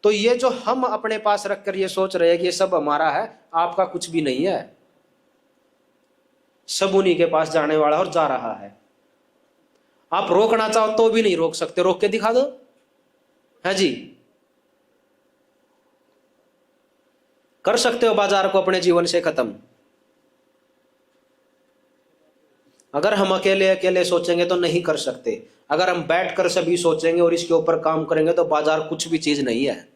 तो ये जो हम अपने पास रखकर ये सोच रहे हैं कि ये सब हमारा है, आपका कुछ भी नहीं है। सब उन्हीं के पास जाने वाला और जा रहा है। आप रोकना चाहो तो भी नहीं रोक सकते। रोक के दिखा दो, है जी। कर सकते हो बाजार को अपने जीवन से खत्म। अगर हम अकेले अकेले सोचेंगे तो नहीं कर सकते। अगर हम बैठकर सभी सोचेंगे और इसके ऊपर काम करेंगे तो बाजार कुछ भी चीज नहीं है।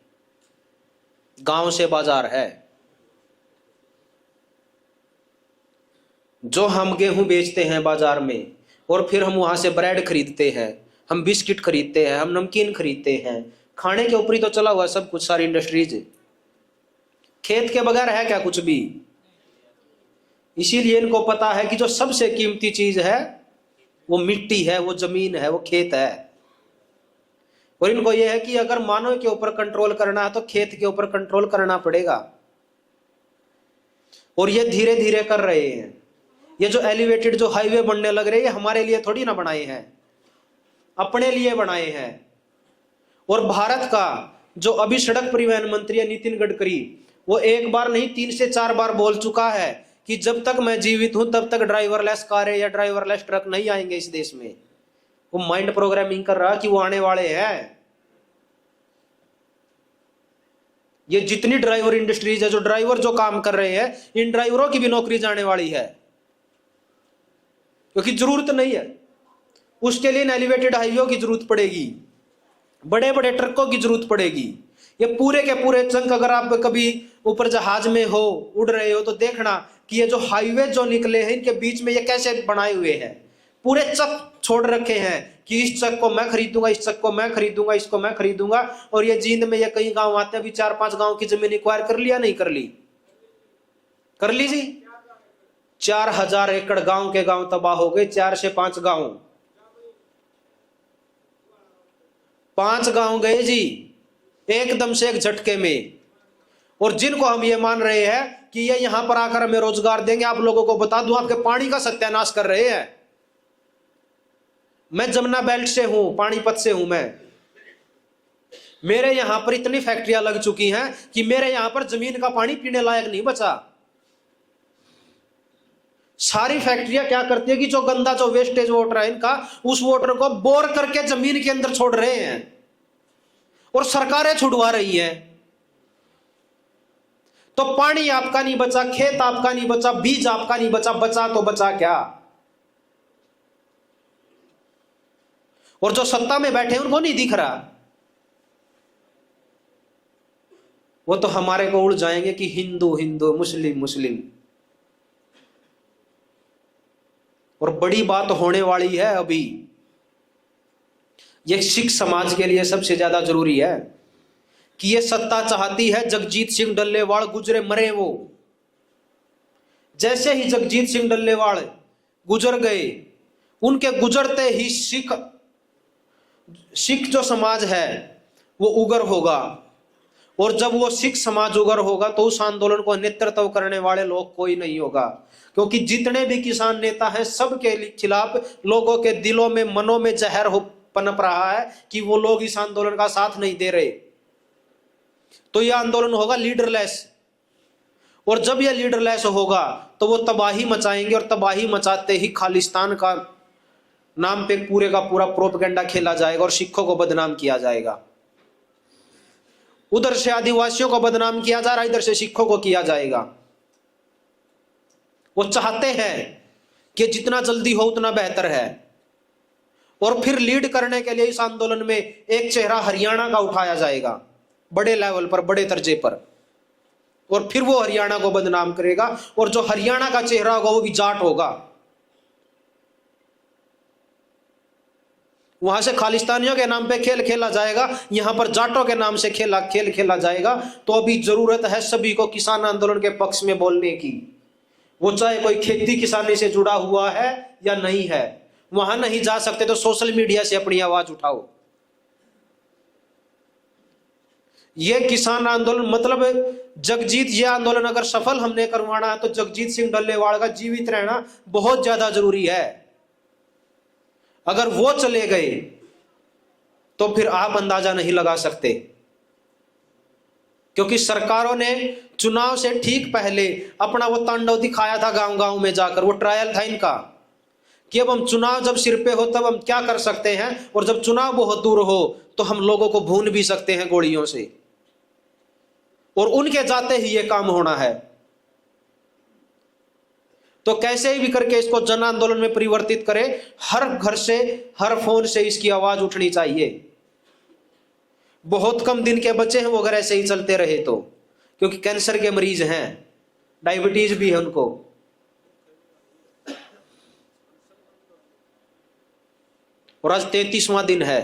गांव से बाजार है। जो हम गेहूं बेचते हैं बाजार में और फिर हम वहां से ब्रेड खरीदते हैं, हम बिस्किट खरीदते हैं, हम नमकीन खरीदते हैं, खाने के ऊपर ही तो चला हुआ सब कुछ, सारी इंडस्ट्रीज। खेत के बगैर है क्या कुछ भी? इसीलिए इनको पता है कि जो सबसे कीमती चीज है वो मिट्टी है, वो जमीन है, वो खेत है। और इनको यह है कि अगर मानव के ऊपर कंट्रोल करना है तो खेत के ऊपर कंट्रोल करना पड़ेगा। और ये धीरे धीरे कर रहे हैं। ये जो एलिवेटेड जो हाईवे बनने लग रहे हैं, ये हमारे लिए थोड़ी ना बनाए हैं, अपने लिए बनाए हैं। और भारत का जो अभी सड़क परिवहन मंत्री है नितिन गडकरी, वो एक बार नहीं 3 से 4 बार बोल चुका है कि जब तक मैं जीवित हूं तब तक ड्राइवरलेस कारें या ड्राइवरलेस ट्रक नहीं आएंगे इस देश में। वो माइंड प्रोग्रामिंग कर रहा कि वो आने वाले हैं। ये जितनी ड्राइवर इंडस्ट्रीज है, जो ड्राइवर जो काम कर रहे हैं, इन ड्राइवरों की भी नौकरी जाने वाली है, क्योंकि जरूरत नहीं है। उसके लिए एलिवेटेड हाईवे की जरूरत पड़ेगी, बड़े बड़े ट्रकों की जरूरत पड़ेगी। ये पूरे के पूरे चंक, अगर आप कभी ऊपर जहाज में हो, उड़ रहे हो, तो देखना कि ये जो हाईवे जो निकले हैं इनके बीच में ये कैसे बनाए हुए हैं। पूरे चक छोड़ रखे हैं कि इस चक को मैं खरीदूंगा, इस चक को मैं खरीदूंगा, इसको मैं खरीदूंगा। और ये जींद में ये कई गांव आते हैं, अभी 4-5 गांव की जमीन एक्वायर कर लिया, नहीं कर ली? कर ली जी। 4000 एकड़ गांव के गांव तबाह हो गए। 4 से 5 गांव, 5 गांव गए जी एकदम से एक झटके में। और जिनको हम ये मान रहे हैं कि ये यहां पर आकर हमें रोजगार देंगे, आप लोगों को बता दूं, आपके पानी का सत्यानाश कर रहे हैं। मैं जमुना बेल्ट से हूं, पानीपत से हूं मैं। मेरे यहां पर इतनी फैक्ट्रियां लग चुकी हैं कि मेरे यहां पर जमीन का पानी पीने लायक नहीं बचा। सारी फैक्ट्रियां क्या करती है कि जो गंदा जो वेस्टेज वाटर है इनका, उस वाटर को बोर करके जमीन के अंदर छोड़ रहे हैं और सरकारें छुड़वा रही हैं। तो पानी आपका नहीं बचा, खेत आपका नहीं बचा, बीज आपका नहीं बचा, बचा तो बचा क्या? और जो सत्ता में बैठे हैं उनको नहीं दिख रहा। वो तो हमारे को उड़ जाएंगे कि हिंदू हिंदू, मुस्लिम मुस्लिम। और बड़ी बात होने वाली है अभी। यह सिख समाज के लिए सबसे ज्यादा जरूरी है कि ये सत्ता चाहती है जगजीत सिंह डल्लेवाल गुजरे मरे। वो जैसे ही जगजीत सिंह डल्लेवाल गुजर गए, उनके गुजरते ही सिख जो समाज है वो उग्र होगा। और जब वो सिख समाज उगर होगा तो उस आंदोलन को नेतृत्व करने वाले लोग कोई नहीं होगा, क्योंकि जितने भी किसान नेता हैं सबके खिलाफ लोगों के दिलों में मनों में जहर हो पनप रहा है कि वो लोग इस आंदोलन का साथ नहीं दे रहे। तो यह आंदोलन होगा लीडरलेस, और जब यह लीडरलेस होगा तो वो तबाही मचाएंगे, और तबाही मचाते ही खालिस्तान का नाम पे पूरे का पूरा प्रोपेगेंडा खेला जाएगा और सिखों को बदनाम किया जाएगा। उधर से आदिवासियों को बदनाम किया जा रहा है, इधर से सिखों को किया जाएगा। वो चाहते हैं कि जितना जल्दी हो उतना बेहतर है। और फिर लीड करने के लिए इस आंदोलन में एक चेहरा हरियाणा का उठाया जाएगा, बड़े लेवल पर, बड़े दर्जे पर, और फिर वो हरियाणा को बदनाम करेगा, और जो हरियाणा का चेहरा होगा वो भी जाट होगा। वहां से खालिस्तानियों के नाम पे खेल खेला जाएगा, यहां पर जाटों के नाम से खेल खेला जाएगा। तो अभी जरूरत है सभी को किसान आंदोलन के पक्ष में बोलने की, वो चाहे कोई खेती किसानी से जुड़ा हुआ है या नहीं है। वहां नहीं जा सकते तो सोशल मीडिया से अपनी आवाज उठाओ। ये किसान आंदोलन मतलब जगजीत, ये आंदोलन अगर सफल हमने करवाना है तो जगजीत सिंह डल्लेवाल का जीवित रहना बहुत ज्यादा जरूरी है। अगर वो चले गए तो फिर आप अंदाजा नहीं लगा सकते, क्योंकि सरकारों ने चुनाव से ठीक पहले अपना वो तांडव दिखाया था गांव गांव में जाकर। वो ट्रायल था इनका कि अब हम चुनाव जब सिर पे हो तब हम क्या कर सकते हैं, और जब चुनाव बहुत दूर हो तो हम लोगों को भून भी सकते हैं गोलियों से। और उनके जाते ही ये काम होना है। तो कैसे भी करके इसको जन आंदोलन में परिवर्तित करें, हर घर से, हर फोन से इसकी आवाज उठनी चाहिए। बहुत कम दिन के बच्चे हैं वो अगर ऐसे ही चलते रहे तो, क्योंकि कैंसर के मरीज हैं, डायबिटीज भी है उनको। और आज 33वां दिन है,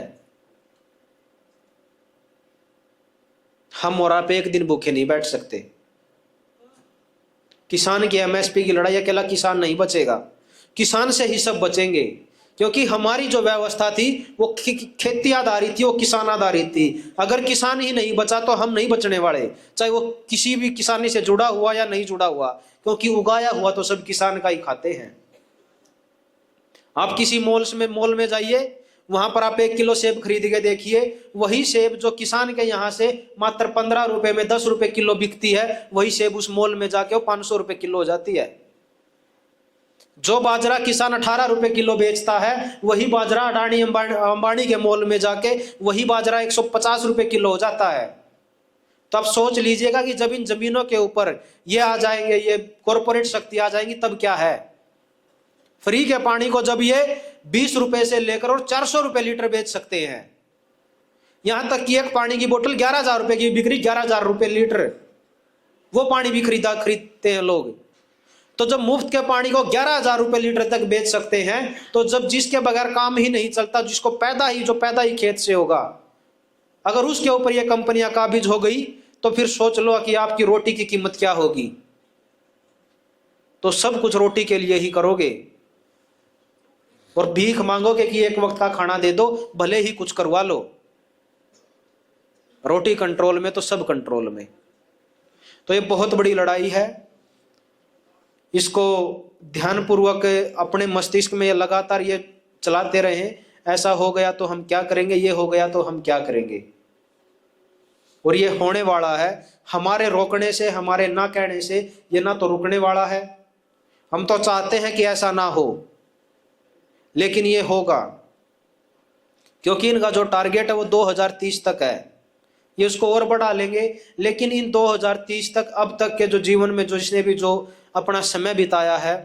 हम और आप एक दिन भूखे नहीं बैठ सकते। किसान की एमएसपी की लड़ाई अकेला किसान नहीं बचेगा, किसान से ही सब बचेंगे, क्योंकि हमारी जो व्यवस्था थी वो खेती आधारित थी, वो किसान आधारित थी। अगर किसान ही नहीं बचा तो हम नहीं बचने वाले, चाहे वो किसी भी किसानी से जुड़ा हुआ या नहीं जुड़ा हुआ, क्योंकि उगाया हुआ तो सब किसान का ही खाते हैं। आप किसी मॉल में जाइए, वहां पर आप 1 किलो सेब खरीद के देखिए, वही सेब जो किसान के यहां से मात्र 15 रुपए में 10 रुपए किलो बिकती है, वही सेब उस मॉल में जाके वो 500 रुपए किलो हो जाती है। जो बाजरा किसान 18 रुपए किलो बेचता है, वही बाजरा अडानी अंबानी के मॉल में जाके वही बाजरा 150 रुपए किलो हो जाता है। तो आप सोच लीजिएगा कि जब इन जमीनों के ऊपर ये आ जाएंगे, ये कॉरपोरेट शक्ति आ जाएंगी, तब क्या है। फ्री के पानी को जब ये 20 रुपए से लेकर और 400 रुपए लीटर बेच सकते हैं, यहां तक कि एक पानी की बोतल 11,000 रुपए की बिक रही, 11,000 रुपए लीटर, वो पानी भी खरीदते हैं लोग। तो जब मुफ्त के पानी को 11,000 रुपए लीटर तक बेच सकते हैं, तो जब जिसके बगैर काम ही नहीं चलता, जिसको पैदा ही खेत से होगा, अगर उसके ऊपर ये कंपनियां काबिज हो गई, तो फिर सोच लो कि आपकी रोटी की कीमत क्या होगी। तो सब कुछ रोटी के लिए ही करोगे और भीख मांगोगे कि एक वक्त का खाना दे दो, भले ही कुछ करवा लो। रोटी कंट्रोल में तो सब कंट्रोल में। तो ये बहुत बड़ी लड़ाई है, इसको ध्यानपूर्वक अपने मस्तिष्क में लगातार ये चलाते रहें। ऐसा हो गया तो हम क्या करेंगे, ये हो गया तो हम क्या करेंगे। और ये होने वाला है, हमारे रोकने से, हमारे ना कहने से ये ना तो रुकने वाला है। हम तो चाहते हैं कि ऐसा ना हो, लेकिन ये होगा, क्योंकि इनका जो टारगेट है वो 2030 तक है। ये उसको और बढ़ा लेंगे, लेकिन इन 2030 तक, अब तक के जो जीवन में जो जिसने भी जो अपना समय बिताया है,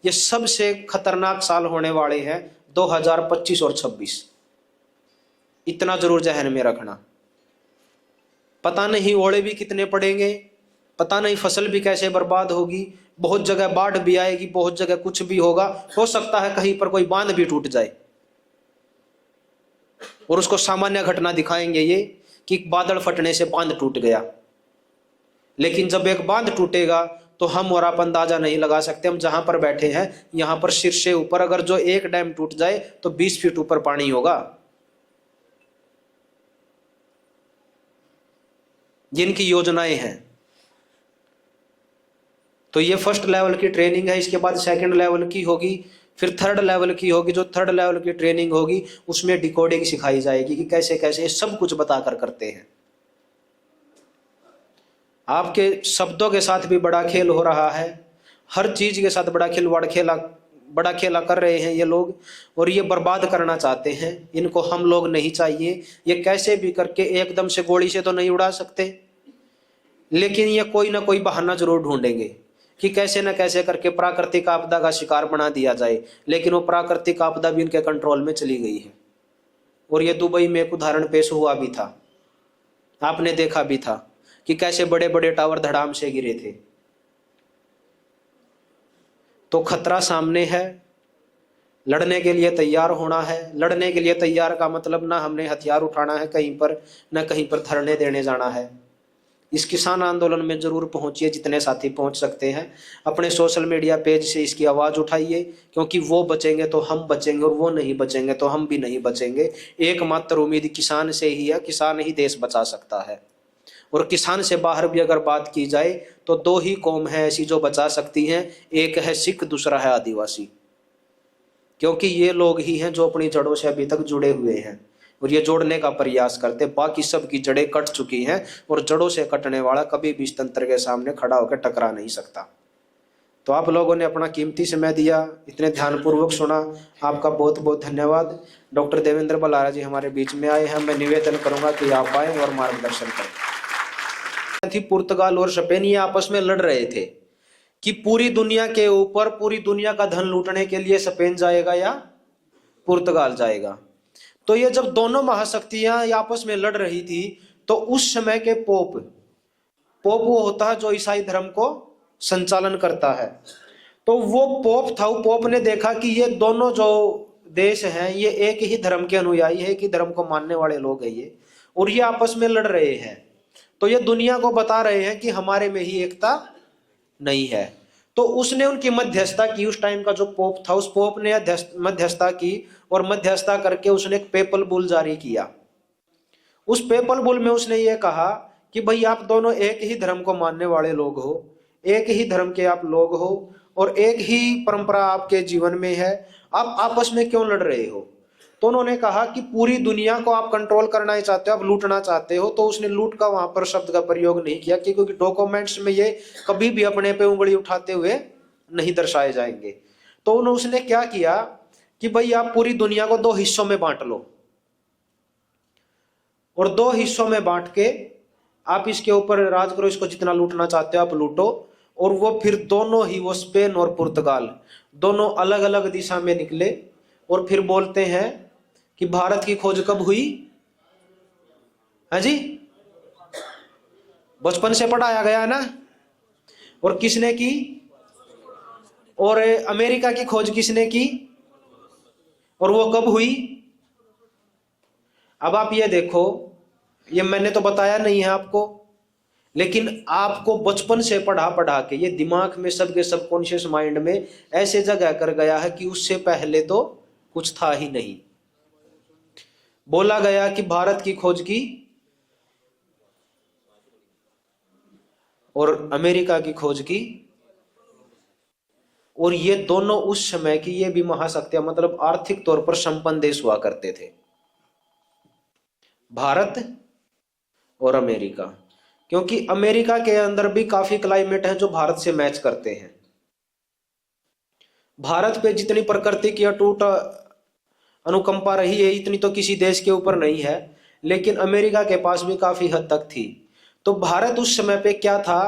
ये सबसे खतरनाक साल होने वाले हैं 2025 और 26। इतना जरूर जहन में रखना। पता नहीं ओले भी कितने पड़ेंगे, पता नहीं फसल भी कैसे बर्बाद होगी, बहुत जगह बाढ़ भी आएगी, बहुत जगह कुछ भी होगा। हो सकता है कहीं पर कोई बांध भी टूट जाए, और उसको सामान्य घटना दिखाएंगे ये कि बादल फटने से बांध टूट गया। लेकिन जब एक बांध टूटेगा तो हम और आप अंदाजा नहीं लगा सकते। हम जहां पर बैठे हैं, यहां पर सिर से ऊपर अगर जो एक डैम टूट जाए तो 20 फीट ऊपर पानी होगा। जिनकी योजनाएं हैं। तो ये फर्स्ट लेवल की ट्रेनिंग है, इसके बाद सेकंड लेवल की होगी, फिर थर्ड लेवल की होगी। जो थर्ड लेवल की ट्रेनिंग होगी उसमें डिकोडिंग सिखाई जाएगी कि कैसे कैसे सब कुछ बताकर करते हैं। आपके शब्दों के साथ भी बड़ा खेल हो रहा है, हर चीज के साथ बड़ा खेला कर रहे हैं ये लोग, और ये बर्बाद करना चाहते हैं। इनको हम लोग नहीं चाहिए। ये कैसे भी करके एकदम से गोली से तो नहीं उड़ा सकते, लेकिन ये कोई ना कोई बहाना जरूर ढूंढेंगे कि कैसे न कैसे करके प्राकृतिक आपदा का शिकार बना दिया जाए। लेकिन वो प्राकृतिक आपदा भी इनके कंट्रोल में चली गई है। और ये दुबई में एक उदाहरण पेश हुआ भी था, आपने देखा भी था कि कैसे बड़े बड़े टावर धड़ाम से गिरे थे। तो खतरा सामने है, लड़ने के लिए तैयार होना है। लड़ने के लिए तैयार का मतलब ना हमने हथियार उठाना है कहीं पर, ना कहीं पर धरने देने जाना है। इस किसान आंदोलन में जरूर पहुंचिए, जितने साथी पहुंच सकते हैं। अपने सोशल मीडिया पेज से इसकी आवाज उठाइए, क्योंकि वो बचेंगे तो हम बचेंगे, और वो नहीं बचेंगे तो हम भी नहीं बचेंगे। एकमात्र उम्मीद किसान से ही है, किसान ही देश बचा सकता है। और किसान से बाहर भी अगर बात की जाए तो दो ही कौम है ऐसी जो बचा सकती हैं, एक है सिख, दूसरा है आदिवासी। क्योंकि ये लोग ही हैं जो अपनी जड़ों से अभी तक जुड़े हुए हैं और ये जोड़ने का प्रयास करते। बाकी सब की जड़ें कट चुकी हैं, और जड़ों से कटने वाला कभी भी इस तंत्र के सामने खड़ा होकर टकरा नहीं सकता। तो आप लोगों ने अपना कीमती समय दिया, इतने ध्यानपूर्वक सुना, आपका बहुत बहुत धन्यवाद। डॉक्टर देवेंद्र बलारा जी हमारे बीच में आए हैं। मैं निवेदन करूंगा कि आप आए और मार्गदर्शन करें। पुर्तगाल और स्पेन ये आपस में लड़ रहे थे कि पूरी दुनिया के ऊपर पूरी दुनिया का धन लूटने के लिए स्पेन जाएगा या पुर्तगाल जाएगा। तो ये जब दोनों महाशक्तियां आपस में लड़ रही थी, तो उस समय के पोप वो होता है जो ईसाई धर्म को संचालन करता है। तो वो पोप था, वो पोप ने देखा कि ये दोनों जो देश हैं ये एक ही धर्म के अनुयायी है, एक ही धर्म को मानने वाले लोग हैं ये, और ये आपस में लड़ रहे हैं। तो ये दुनिया को बता रहे हैं कि हमारे में ही एकता नहीं है। तो उसने उनकी मध्यस्थता की। उस टाइम का जो पोप था, उस पोप ने मध्यस्थता की, और मध्यस्थता करके उसने एक पेपल बुल जारी किया। उस पेपल बुल में उसने ये कहा कि भाई आप दोनों एक ही धर्म को मानने वाले लोग हो, एक ही धर्म के आप लोग हो, और एक ही परंपरा आपके जीवन में है, आप आपस में क्यों लड़ रहे हो। तो उन्होंने कहा कि पूरी दुनिया को आप कंट्रोल करना ही चाहते हो, आप लूटना चाहते हो। तो उसने लूट का वहां पर शब्द का प्रयोग नहीं किया, क्योंकि डॉक्यूमेंट्स में ये कभी भी अपने पे उंगली उठाते हुए नहीं दर्शाए जाएंगे। तो उसने क्या किया कि भाई आप पूरी दुनिया को दो हिस्सों में बांट लो, और दो हिस्सों में बांट के आप इसके ऊपर राज करो, इसको जितना लूटना चाहते हो आप लूटो। और वो फिर दोनों ही, वो स्पेन और पुर्तगाल दोनों अलग अलग दिशा में निकले, और फिर बोलते हैं कि भारत की खोज कब हुई है जी? बचपन से पढ़ाया गया ना। और किसने की? और अमेरिका की खोज किसने की, और वो कब हुई? अब आप ये देखो, ये मैंने तो बताया नहीं है आपको, लेकिन आपको बचपन से पढ़ा के ये दिमाग में, सबके सबकॉन्शियस माइंड में ऐसे जगह कर गया है कि उससे पहले तो कुछ था ही नहीं। बोला गया कि भारत की खोज की और अमेरिका की खोज की, और ये दोनों उस समय की ये भी महाशक्तियां, मतलब आर्थिक तौर पर संपन्न देश हुआ करते थे, भारत और अमेरिका। क्योंकि अमेरिका के अंदर भी काफी क्लाइमेट है जो भारत से मैच करते हैं। भारत पे जितनी प्रकृति की अटूट अनुकंपा रही है, इतनी तो किसी देश के ऊपर नहीं है, लेकिन अमेरिका के पास भी काफी हद तक थी। तो भारत उस समय पे क्या था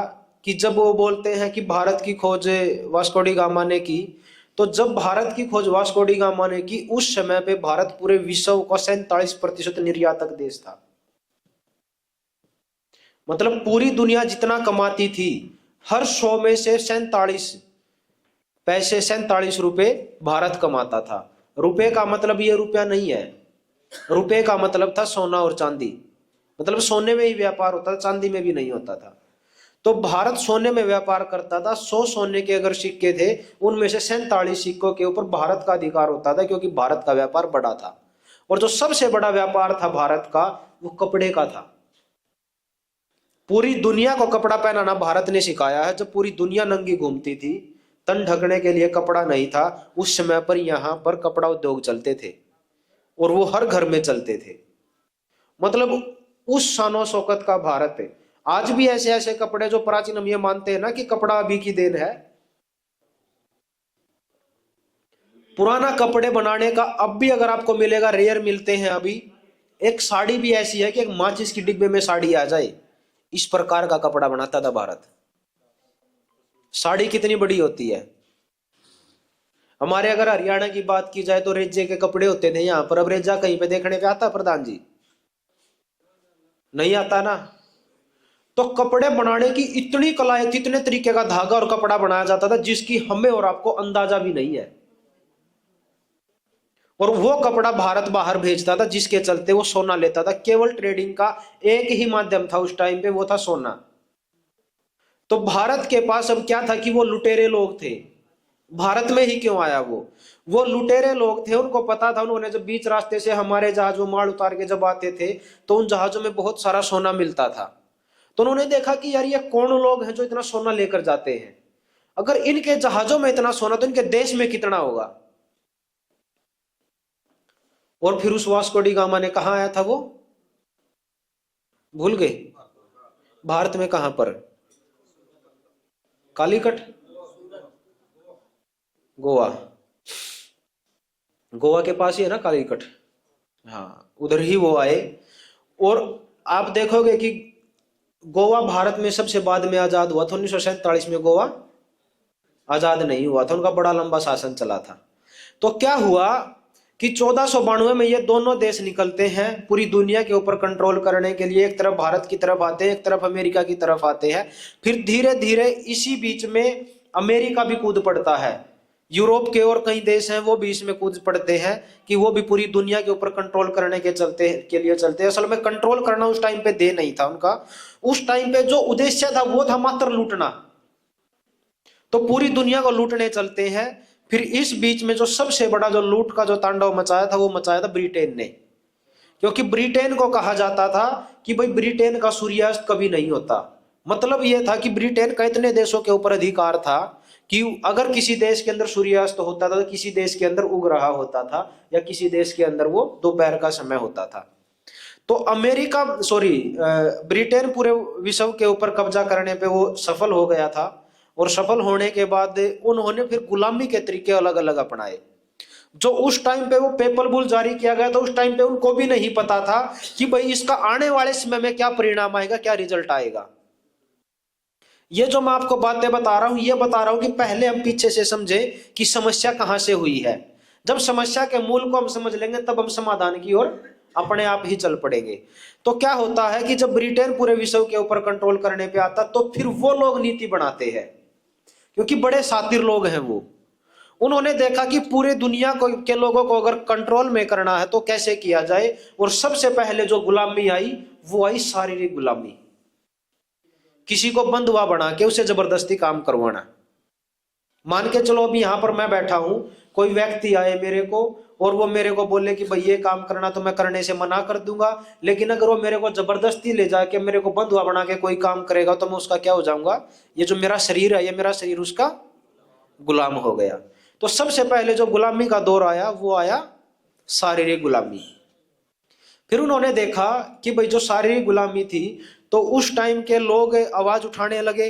कि जब वो बोलते हैं कि भारत की खोज वास्को डी गामा ने की, तो जब भारत की खोज वास्को डी गामा ने की, उस समय पे भारत पूरे विश्व का 47% निर्यातक देश था। मतलब पूरी दुनिया जितना कमाती थी, हर 100 में से 47 रुपए भारत कमाता था। रुपए का मतलब ये रुपया नहीं है, रुपए का मतलब था सोना और चांदी। मतलब सोने में ही व्यापार होता था, चांदी में भी नहीं होता था। तो भारत सोने में व्यापार करता था। 100 सोने के अगर सिक्के थे, उनमें से 47 सिक्कों के ऊपर भारत का अधिकार होता था, क्योंकि भारत का व्यापार बड़ा था। और जो सबसे बड़ा व्यापार था भारत का, वो कपड़े का था। पूरी दुनिया को कपड़ा पहनाना भारत ने सिखाया है। जब पूरी दुनिया नंगी घूमती थी, तन ढकने के लिए कपड़ा नहीं था, उस समय पर यहाँ पर कपड़ा उद्योग चलते थे और वो हर घर में चलते थे। मतलब उस शानो शौकत का भारत है। आज भी ऐसे ऐसे कपड़े जो प्राचीन हम ये मानते हैं ना कि कपड़ा अभी की देन है, पुराना कपड़े बनाने का अब भी अगर आपको मिलेगा, रेयर मिलते हैं अभी। एक साड़ी भी ऐसी है कि एक माचिस की डिब्बे में साड़ी आ जाए, इस प्रकार का कपड़ा बनाता था भारत। साड़ी कितनी बड़ी होती है। हमारे अगर हरियाणा की बात की जाए तो रेजे के कपड़े होते थे यहां पर। अब रेजा कहीं पे देखने पे आता प्रधान जी? नहीं आता ना। तो कपड़े बनाने की इतनी कलाएं थी, इतने तरीके का धागा और कपड़ा बनाया जाता था जिसकी हमें और आपको अंदाजा भी नहीं है। और वो कपड़ा भारत बाहर भेजता था, जिसके चलते वो सोना लेता था। केवल ट्रेडिंग का एक ही माध्यम था उस टाइम पे, वो था सोना। तो भारत के पास अब क्या था कि वो लुटेरे लोग थे। भारत में ही क्यों आया वो लुटेरे लोग थे। उनको पता था, उन्होंने जब बीच रास्ते से हमारे जहाज में माल उतार के जब आते थे तो उन जहाजों में बहुत सारा सोना मिलता था। तो उन्होंने देखा कि यार ये कौन लोग हैं जो इतना सोना लेकर जाते हैं। अगर इनके जहाजों में इतना सोना तो इनके देश में कितना होगा। और फिर उस वास्को डी गामा ने कहा आया था वो, भूल गए? भारत में कहां पर? कालीकट, गोवा। गोवा के पास ही है ना कालीकट। हाँ, उधर ही वो आए। और आप देखोगे कि गोवा भारत में सबसे बाद में आजाद हुआ था। 1947 में गोवा आजाद नहीं हुआ था, उनका बड़ा लंबा शासन चला था। तो क्या हुआ कि 1492 में ये दोनों देश निकलते हैं पूरी दुनिया के ऊपर कंट्रोल करने के लिए। एक तरफ भारत की तरफ आते हैं, एक तरफ अमेरिका की तरफ आते हैं। फिर धीरे धीरे इसी बीच में अमेरिका भी कूद पड़ता है। यूरोप के और कई देश हैं वो भी इसमें कूद पड़ते हैं कि वो भी पूरी दुनिया के ऊपर कंट्रोल करने के लिए चलते हैं। असल में कंट्रोल करना उस टाइम पे दे नहीं था उनका। उस टाइम पे जो उद्देश्य था वो था मात्र लूटना। तो पूरी दुनिया को लूटने चलते हैं। फिर इस बीच में जो सबसे बड़ा जो लूट का जो तांडव मचाया था वो मचाया था ब्रिटेन ने। क्योंकि ब्रिटेन को कहा जाता था कि भाई ब्रिटेन का सूर्यास्त कभी नहीं होता। मतलब यह था कि ब्रिटेन का इतने देशों के ऊपर अधिकार था कि अगर किसी देश के अंदर सूर्यास्त होता था तो किसी देश के अंदर उग रहा होता था, या किसी देश के अंदर वो दोपहर का समय होता था। तो ब्रिटेन पूरे विश्व के ऊपर कब्जा करने पे वो सफल हो गया था। और सफल होने के बाद उन्होंने फिर गुलामी के तरीके अलग अलग अपनाए। जो उस टाइम पे वो पेपर बुल जारी किया गया था, उस टाइम पे उनको भी नहीं पता था कि भाई इसका आने वाले समय में क्या परिणाम आएगा, क्या रिजल्ट आएगा। ये जो मैं आपको बातें बता रहा हूं, ये बता रहा हूं कि पहले हम पीछे से समझे कि समस्या कहां से हुई है। जब समस्या के मूल को हम समझ लेंगे तब हम समाधान की ओर अपने आप ही चल पड़ेंगे। तो क्या होता है कि जब ब्रिटेन पूरे विश्व के ऊपर कंट्रोल करने पे आता तो फिर वो लोग नीति बनाते हैं, क्योंकि बड़े शातिर लोग हैं वो। उन्होंने देखा कि पूरे दुनिया के लोगों को अगर कंट्रोल में करना है तो कैसे किया जाए। और सबसे पहले जो गुलामी आई वो आई शारीरिक गुलामी। किसी को बंधुआ बना के उसे जबरदस्ती काम करवाना। मान के चलो अभी यहां पर मैं बैठा हूं, कोई व्यक्ति आए मेरे को और वो मेरे को बोले कि भाई ये काम करना, तो मैं करने से मना कर दूंगा। लेकिन अगर वो मेरे को जबरदस्ती ले जाके मेरे को बंधुआ बना के कोई काम करेगा तो मैं उसका क्या हो जाऊंगा? ये जो मेरा शरीर है, ये मेरा शरीर उसका गुलाम हो गया। तो सबसे पहले जो गुलामी का दौर आया वो आया शारीरिक गुलामी। फिर उन्होंने देखा कि भाई जो शारीरिक गुलामी थी तो उस टाइम के लोग आवाज उठाने लगे।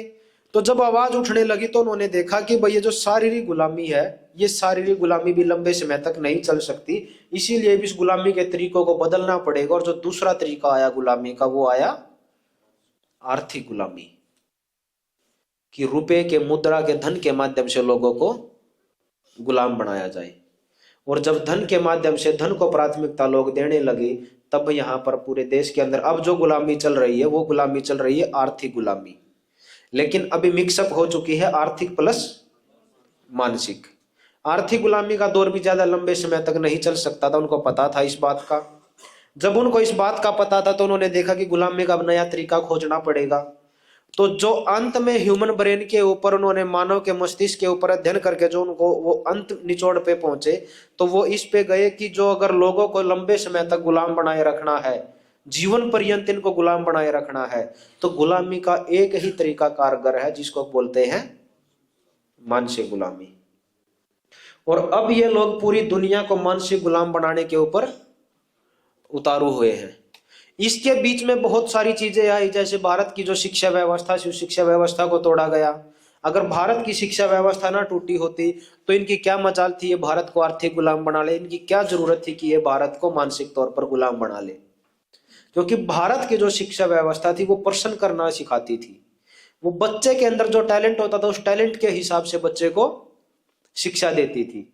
तो जब आवाज उठने लगी तो उन्होंने देखा कि भाई ये जो शारीरिक गुलामी है, ये शारीरिक गुलामी भी लंबे समय तक नहीं चल सकती। इसीलिए भी इस गुलामी के तरीकों को बदलना पड़ेगा। और जो दूसरा तरीका आया गुलामी का वो आया आर्थिक गुलामी, कि रुपए के, मुद्रा के, धन के माध्यम से लोगों को गुलाम बनाया जाए। और जब धन के माध्यम से धन को प्राथमिकता लोग देने लगे तब यहाँ पर पूरे देश के अंदर अब जो गुलामी चल रही है वो गुलामी चल रही है आर्थिक गुलामी। लेकिन अभी मिक्सअप हो चुकी है आर्थिक प्लस मानसिक। आर्थिक गुलामी का दौर भी ज्यादा लंबे समय तक नहीं चल सकता था, उनको पता था इस बात का। जब उनको इस बात का पता था तो उन्होंने देखा कि गुलामी का नया तरीका खोजना पड़ेगा। तो जो अंत में ह्यूमन ब्रेन के ऊपर उन्होंने, मानव के मस्तिष्क के ऊपर अध्ययन करके जो उनको वो अंत निचोड़ पे पहुंचे, तो वो इस पे गए कि जो अगर लोगों को लंबे समय तक गुलाम बनाए रखना है, जीवन पर्यंत इनको गुलाम बनाए रखना है, तो गुलामी का एक ही तरीका कारगर है जिसको बोलते हैं मानसिक गुलामी। और अब ये लोग पूरी दुनिया को मानसिक गुलाम बनाने के ऊपर उतारू हुए हैं। इसके बीच में बहुत सारी चीजें आई, जैसे भारत की जो शिक्षा व्यवस्था थी उस शिक्षा व्यवस्था को तोड़ा गया। अगर भारत की शिक्षा व्यवस्था ना टूटी होती तो इनकी क्या मजाल थी ये भारत को आर्थिक गुलाम बना ले, इनकी क्या जरूरत थी कि ये भारत को मानसिक तौर पर गुलाम बना ले। क्योंकि भारत की जो शिक्षा व्यवस्था थी वो प्रश्न करना सिखाती थी, वो बच्चे के अंदर जो टैलेंट होता था उस टैलेंट के हिसाब से बच्चे को शिक्षा देती थी।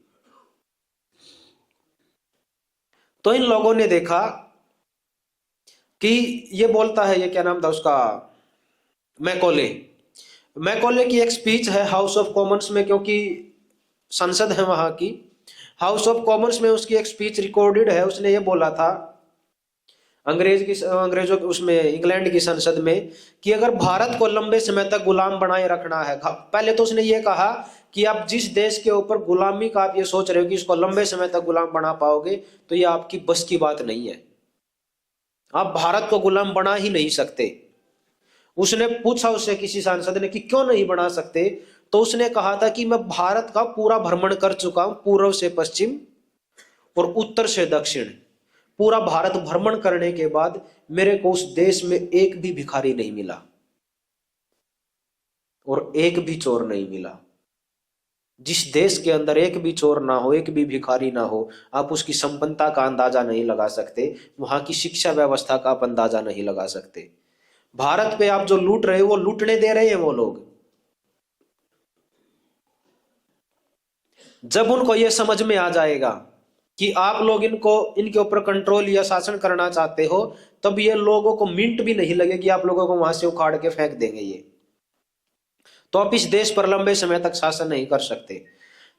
तो इन लोगों ने देखा कि ये बोलता है, ये क्या नाम था उसका, मैकोले की एक स्पीच है हाउस ऑफ कॉमन्स में, क्योंकि संसद है वहां की, हाउस ऑफ कॉमन्स में उसकी एक स्पीच रिकॉर्डेड है। उसने ये बोला था अंग्रेजों उसमें इंग्लैंड की संसद में कि अगर भारत को लंबे समय तक गुलाम बनाए रखना है, पहले तो उसने ये कहा कि आप जिस देश के ऊपर गुलामी का आप ये सोच रहे हो कि इसको लंबे समय तक गुलाम बना पाओगे, तो ये आपकी बस की बात नहीं है, आप भारत को गुलाम बना ही नहीं सकते। उसने पूछा उससे किसी सांसद ने कि क्यों नहीं बना सकते, तो उसने कहा था कि मैं भारत का पूरा भ्रमण कर चुका हूं, पूर्व से पश्चिम और उत्तर से दक्षिण, पूरा भारत भ्रमण करने के बाद मेरे को उस देश में एक भी भिखारी नहीं मिला और एक भी चोर नहीं मिला। जिस देश के अंदर एक भी चोर ना हो, एक भी भिखारी ना हो, आप उसकी संपन्नता का अंदाजा नहीं लगा सकते, वहां की शिक्षा व्यवस्था का आप अंदाजा नहीं लगा सकते। भारत पे आप जो लूट रहे हो वो लूटने दे रहे हैं वो लोग। जब उनको ये समझ में आ जाएगा कि आप लोग इनके ऊपर कंट्रोल या शासन करना चाहते हो, तब ये लोगों को मिनट भी नहीं लगेगी, आप लोगों को वहां से उखाड़ के फेंक देंगे ये, तो आप इस देश पर लंबे समय तक शासन नहीं कर सकते।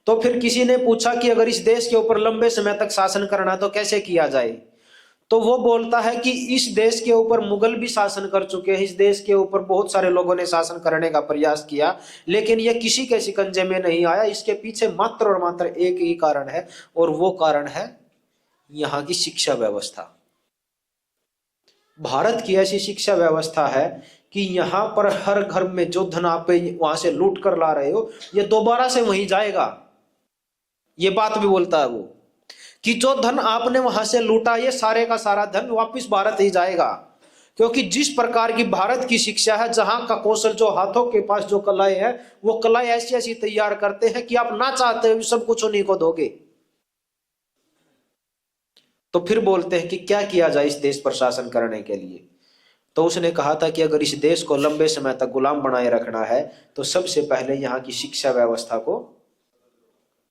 तो फिर किसी ने पूछा कि अगर इस देश के ऊपर लंबे समय तक शासन करना तो कैसे किया जाए, तो वो बोलता है कि इस देश के ऊपर मुगल भी शासन कर चुके हैं, इस देश के ऊपर बहुत सारे लोगों ने शासन करने का प्रयास किया, लेकिन ये किसी के शिकंजे में नहीं आया। इसके पीछे मात्र और मात्र एक ही कारण है, और वो कारण है यहाँ की शिक्षा व्यवस्था। भारत की ऐसी शिक्षा व्यवस्था है कि यहाँ पर हर घर में जो धन आप वहां से लूट कर ला रहे हो, ये दोबारा से वहीं जाएगा। ये बात भी बोलता है वो कि जो धन आपने वहां से लूटा, ये सारे का सारा धन वापस भारत ही जाएगा। क्योंकि जिस प्रकार की भारत की शिक्षा है, जहां का कौशल, जो हाथों के पास जो कलाएं है, वो कलाएं ऐसी ऐसी तैयार करते हैं कि आप ना चाहते हुए सब कुछ उन्हीं को दोगे। तो फिर बोलते हैं कि क्या किया जाए इस देश पर शासन करने के लिए। तो उसने कहा था कि अगर इस देश को लंबे समय तक गुलाम बनाए रखना है तो सबसे पहले यहाँ की शिक्षा व्यवस्था को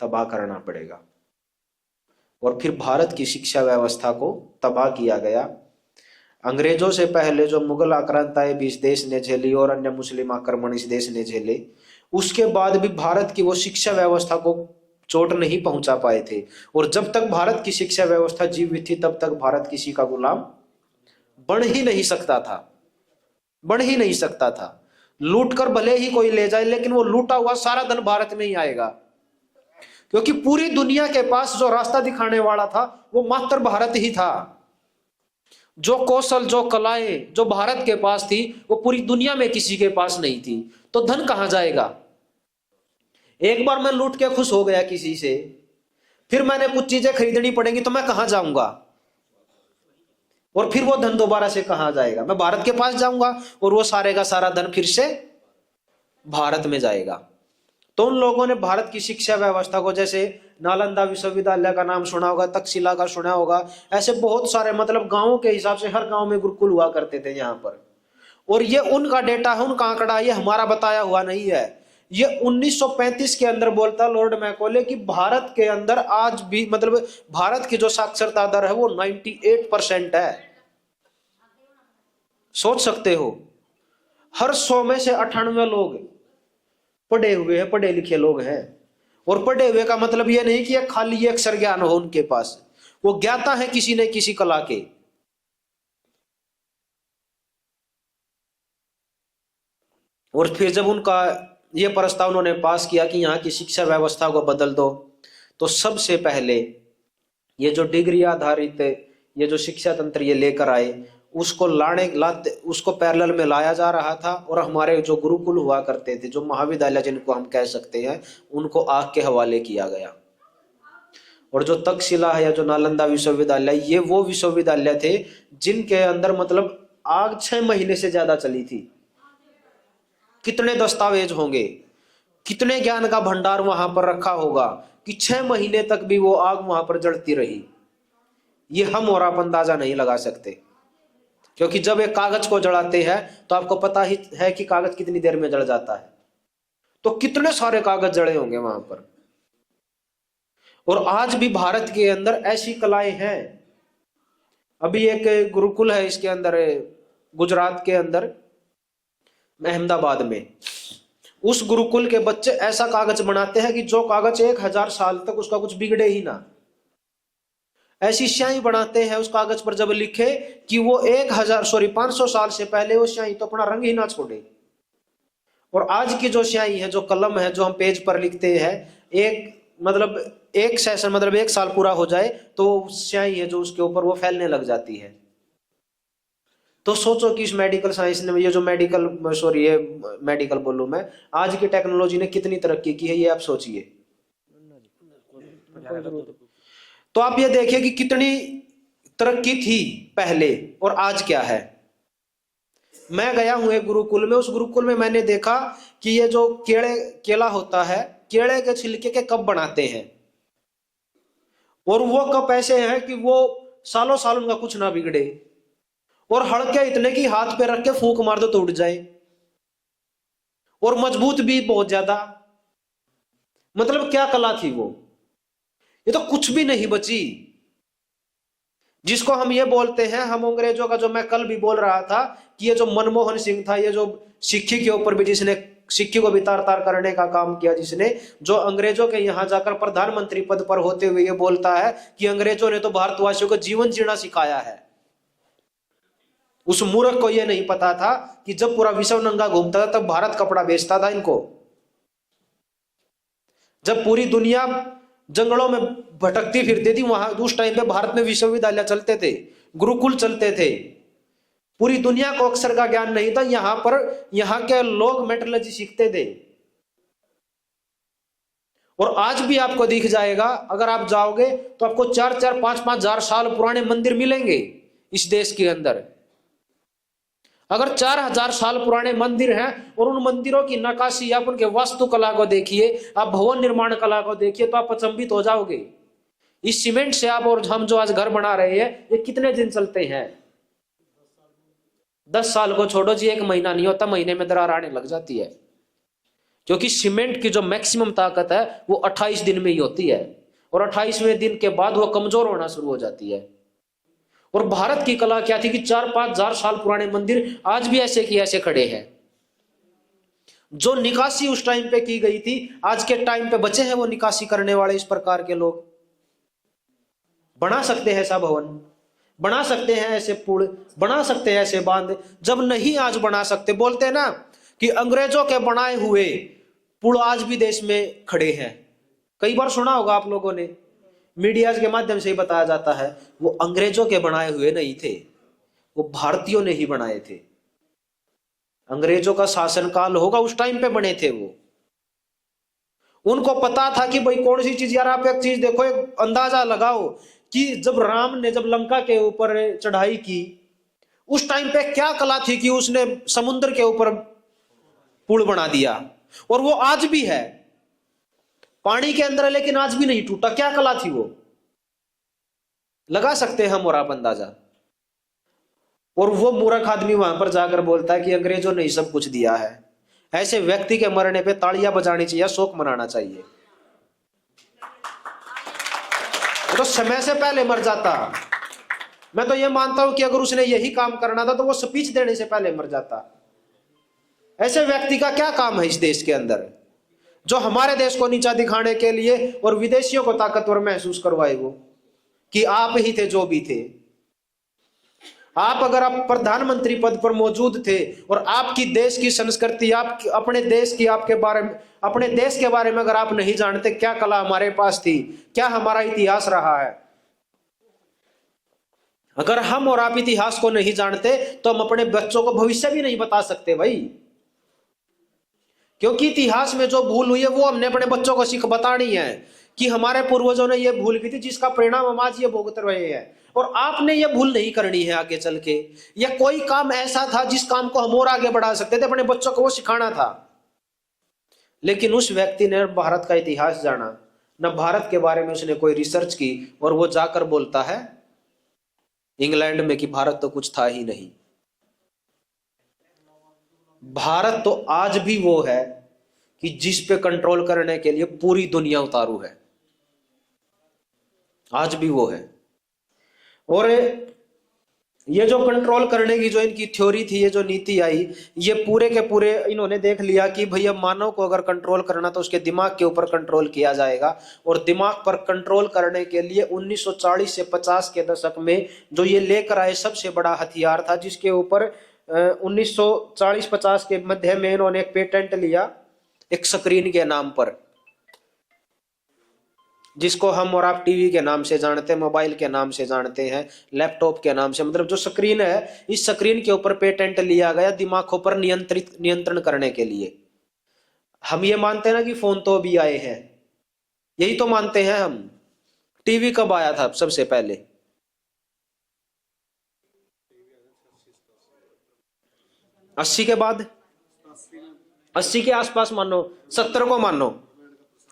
तबाह करना पड़ेगा। और फिर भारत की शिक्षा व्यवस्था को तबाह किया गया। अंग्रेजों से पहले जो मुगल आक्रांताएं भी इस देश ने झेली और अन्य मुस्लिम आक्रमण इस देश ने झेले, उसके बाद भी भारत की वो शिक्षा व्यवस्था को चोट नहीं पहुंचा पाए थे। और जब तक भारत की शिक्षा व्यवस्था जीवित थी तब तक भारत किसी का गुलाम बन ही नहीं सकता था, बन ही नहीं सकता था। लूट कर भले ही कोई ले जाए, लेकिन वो लूटा हुआ सारा धन भारत में ही आएगा, क्योंकि पूरी दुनिया के पास जो रास्ता दिखाने वाला था वो मात्र भारत ही था। जो कौशल, जो कलाएं जो भारत के पास थी वो पूरी दुनिया में किसी के पास नहीं थी। तो धन कहां जाएगा? एक बार मैं लूट के खुश हो गया किसी से, फिर मैंने कुछ चीजें खरीदनी पड़ेंगी तो मैं कहां जाऊंगा? और फिर वो धन दोबारा से कहां जाएगा? मैं भारत के पास जाऊंगा और वो सारे का सारा धन फिर से भारत में जाएगा। तो उन लोगों ने भारत की शिक्षा व्यवस्था को, जैसे नालंदा विश्वविद्यालय का नाम सुना होगा, तक्षशिला का सुना होगा, ऐसे बहुत सारे, मतलब गांवों के हिसाब से हर गांव में गुरुकुल हुआ करते थे यहाँ पर। और ये उनका डेटा है, उनका आंकड़ा, ये हमारा बताया हुआ नहीं है। ये 1935 के अंदर बोलता लॉर्ड मैकोले कि भारत के अंदर आज भी, मतलब भारत की जो साक्षरता दर है वो 98% है। सोच सकते हो, हर 100 में से 98 लोग पढ़े हुए हैं, पढ़े लिखे लोग हैं। और पढ़े हुए का मतलब ये नहीं कि खाली ये अक्षर ज्ञान हो उनके पास, वो ज्ञाता है किसी न किसी कला के। और फिर जब उनका ये प्रस्ताव उन्होंने पास किया कि यहाँ की शिक्षा व्यवस्था को बदल दो, तो सबसे पहले ये जो डिग्री आधारित ये जो शिक्षा तंत्र ये लेकर आए, उसको लाते उसको पैरेलल में लाया जा रहा था, और हमारे जो गुरुकुल हुआ करते थे, जो महाविद्यालय जिनको हम कह सकते हैं, उनको आग के हवाले किया गया। और जो तक्षशिला है या जो नालंदा विश्वविद्यालय, ये वो विश्वविद्यालय थे जिनके अंदर मतलब आग 6 महीने से ज्यादा चली थी। कितने दस्तावेज होंगे, कितने ज्ञान का भंडार वहां पर रखा होगा कि 6 महीने तक भी वो आग वहां पर जलती रही। ये हम और आप अंदाजा नहीं लगा सकते, क्योंकि जब एक कागज को जलाते हैं तो आपको पता ही है कि कागज कितनी देर में जल जाता है। तो कितने सारे कागज जले होंगे वहां पर। और आज भी भारत के अंदर ऐसी कलाएं हैं। अभी एक गुरुकुल है इसके अंदर, गुजरात के अंदर अहमदाबाद में, उस गुरुकुल के बच्चे ऐसा कागज बनाते हैं कि जो कागज 1000 साल तक उसका कुछ बिगड़े ही ना। ऐसी स्याही बनाते हैं उस कागज पर जब लिखे कि वो 500 साल से पहले वो स्याही तो अपना रंग ही ना छोड़े। और आज की जो स्याही है, जो कलम है, जो हम पेज पर लिखते हैं, एक सेशन मतलब 1 साल पूरा हो जाए तो स्याही है जो उसके ऊपर वो फैलने लग जाती है। तो सोचो कि इस मेडिकल साइंस ने, ये मेडिकल बोलूं मैं, आज की टेक्नोलॉजी ने कितनी तरक्की की है, ये आप सोचिए। तो आप ये देखिए कि कितनी तरक्की थी पहले और आज क्या है। मैं गया हूं एक गुरुकुल में, उस गुरुकुल में मैंने देखा कि ये जो केला होता है, केले के छिलके के कप बनाते हैं, और वो कप ऐसे हैं कि वो सालों साल उनका कुछ ना बिगड़े, और हल्के इतने कि हाथ पे रख के फूंक मार दो तो उड़ जाए, और मजबूत भी बहुत ज्यादा। मतलब क्या कला थी वो, ये तो कुछ भी नहीं बची। जिसको हम ये बोलते हैं, हम अंग्रेजों का, जो मैं कल भी बोल रहा था कि ये जो मनमोहन सिंह था, ये जो सिक्की के ऊपर भी जिसने सिक्की को भी तार तार करने का काम किया, जिसने जो अंग्रेजों के यहां जाकर प्रधानमंत्री पद पर होते हुए ये बोलता है कि अंग्रेजों ने तो भारतवासियों को जीवन जीना सिखाया है। उस मूर्ख को यह नहीं पता था कि जब पूरा विश्व नंगा घूमता था तब भारत कपड़ा बेचता था इनको। जब पूरी दुनिया जंगलों में भटकती फिरती थी, वहां उस टाइम पे भारत में विश्वविद्यालय चलते थे, गुरुकुल चलते थे। पूरी दुनिया को अक्षर का ज्ञान नहीं था, यहां के लोग मेट्रोलॉजी सीखते थे। और आज भी आपको दिख जाएगा, अगर आप जाओगे तो आपको 4-4, 5-5 हजार साल पुराने मंदिर मिलेंगे इस देश के अंदर। अगर 4000 साल पुराने मंदिर हैं और उन मंदिरों की नक्काशी, आप उनके वास्तुकला को देखिए, आप भवन निर्माण कला को देखिए, तो आप अचंभित हो जाओगे। इस सीमेंट से आप और हम जो आज घर बना रहे हैं, ये कितने दिन चलते हैं? 10 साल को छोड़ो जी, 1 महीना नहीं होता, महीने में दरार आने लग जाती है। क्योंकि सीमेंट की जो मैक्सिमम ताकत है वो 28 दिन में ही होती है, और 28वें दिन के बाद वो कमजोर होना शुरू हो जाती है। और भारत की कला क्या थी कि 4-5 हजार साल पुराने मंदिर आज भी ऐसे की ऐसे खड़े हैं। जो निकासी उस टाइम पे की गई थी, आज के टाइम पे बचे हैं वो निकासी करने वाले इस प्रकार के लोग। बना सकते हैं ऐसा भवन, बना सकते हैं ऐसे पुल, बना सकते हैं ऐसे बांध, जब नहीं आज बना सकते। बोलते हैं ना कि अंग्रेजों के बनाए हुए पुल आज भी देश में खड़े हैं। कई बार सुना होगा आप लोगों ने, मीडिया के माध्यम से ही बताया जाता है, वो अंग्रेजों के बनाए हुए नहीं थे, वो भारतीयों ने ही बनाए थे। अंग्रेजों का शासनकाल होगा, उस टाइम पे बने थे वो। उनको पता था कि भाई कौन सी चीज, यार आप एक चीज देखो, एक अंदाजा लगाओ कि जब राम ने जब लंका के ऊपर चढ़ाई की, उस टाइम पे क्या कला थी कि उसने समुद्र के ऊपर पुल बना दिया। और वो आज भी है, पानी के अंदर है, लेकिन आज भी नहीं टूटा। क्या कला थी वो, लगा सकते हैं हम और आप अंदाजा। और वो मूर्ख आदमी वहां पर जाकर बोलता है कि अंग्रेजों ने ही सब कुछ दिया है। ऐसे व्यक्ति के मरने पे तालियां बजानी चाहिए, शोक मनाना चाहिए। तो समय से पहले मर जाता। मैं तो ये मानता हूं कि अगर उसने यही काम करना था तो वो स्पीच देने से पहले मर जाता। ऐसे व्यक्ति का क्या काम है इस देश के अंदर, जो हमारे देश को नीचा दिखाने के लिए और विदेशियों को ताकतवर महसूस करवाए वो कि आप ही थे जो भी थे। आप अगर आप प्रधानमंत्री पद पर मौजूद थे और आपकी देश की संस्कृति, आप अपने देश के बारे में अगर आप नहीं जानते, क्या कला हमारे पास थी, क्या हमारा इतिहास रहा है। अगर हम और आप इतिहास को नहीं जानते तो हम अपने बच्चों को भविष्य भी नहीं बता सकते भाई, क्योंकि इतिहास में जो भूल हुई है वो हमने अपने बच्चों को सीख बतानी है कि हमारे पूर्वजों ने ये भूल की थी जिसका परिणाम हम आज ये भुगत रहे हैं, और आपने ये भूल नहीं करनी है आगे चल के। या कोई काम ऐसा था जिस काम को हम और आगे बढ़ा सकते थे, अपने बच्चों को वो सिखाना था। लेकिन उस व्यक्ति ने भारत का इतिहास जाना, न भारत के बारे में उसने कोई रिसर्च की, और वो जाकर बोलता है इंग्लैंड में कि भारत तो कुछ था ही नहीं। भारत तो आज भी वो है कि जिस पे कंट्रोल करने के लिए पूरी दुनिया उतारू है, आज भी वो है। और ये जो कंट्रोल करने की जो इनकी थ्योरी थी, ये जो नीति आई, ये पूरे के पूरे इन्होंने देख लिया कि भैया मानव को अगर कंट्रोल करना तो उसके दिमाग के ऊपर कंट्रोल किया जाएगा। और दिमाग पर कंट्रोल करने के लिए 1940 से 50 के दशक में जो ये लेकर आए सबसे बड़ा हथियार था, जिसके ऊपर 1940-50 के मध्य में इन्होंने एक पेटेंट लिया, एक स्क्रीन के नाम पर, जिसको हम और आप टीवी के नाम से जानते हैं, मोबाइल के नाम से जानते हैं, लैपटॉप के नाम से। मतलब जो स्क्रीन है, इस स्क्रीन के ऊपर पेटेंट लिया गया दिमागों पर नियंत्रण करने के लिए। हम ये मानते हैं ना कि फोन तो अभी आए हैं, यही तो मानते हैं हम। टीवी कब आया था सबसे पहले? 80 के बाद, 80 के आसपास मानो, 70 को मानो।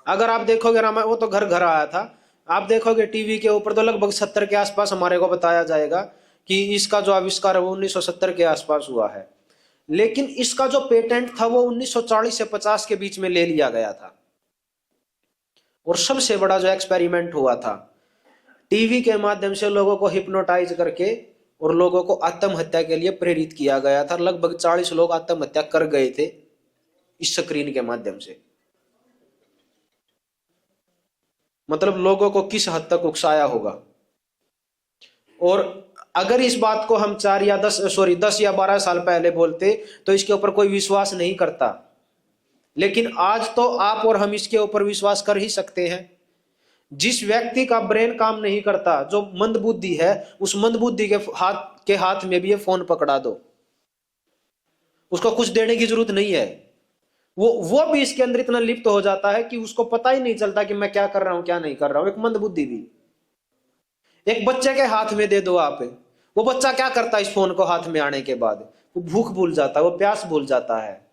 अगर आप देखोगे रामायण, वो तो घर घर आया था, आप देखोगे टीवी के ऊपर तो लगभग 70 के आसपास हमारे को बताया जाएगा कि इसका जो आविष्कार है वो 1970 के आसपास हुआ है। लेकिन इसका जो पेटेंट था वो 1940 से 50 के बीच में ले लिया गया था। और सबसे बड़ा जो एक्सपेरिमेंट हुआ था, टीवी के माध्यम से लोगों को हिप्नोटाइज करके और लोगों को आत्महत्या के लिए प्रेरित किया गया था। लगभग 40 लोग आत्महत्या कर गए थे इस स्क्रीन के माध्यम से। मतलब लोगों को किस हद तक उकसाया होगा। और अगर इस बात को हम 10 या 12 साल पहले बोलते तो इसके ऊपर कोई विश्वास नहीं करता। लेकिन आज तो आप और हम इसके ऊपर विश्वास कर ही सकते हैं। जिस व्यक्ति का ब्रेन काम नहीं करता, जो मंदबुद्धि है, उस मंदबुद्धि के हाथ में भी ये फोन पकड़ा दो, उसको कुछ देने की जरूरत नहीं है। वो भी इसके अंदर इतना लिप्त हो जाता है कि उसको पता ही नहीं चलता कि मैं क्या कर रहा हूं क्या नहीं कर रहा हूं। एक मंदबुद्धि भी। एक बच्चे के हाथ में दे दो आप, वो बच्चा क्या करता है इस फोन को हाथ में आने के बाद? वो भूख भूल जाता है, वो प्यास भूल जाता है।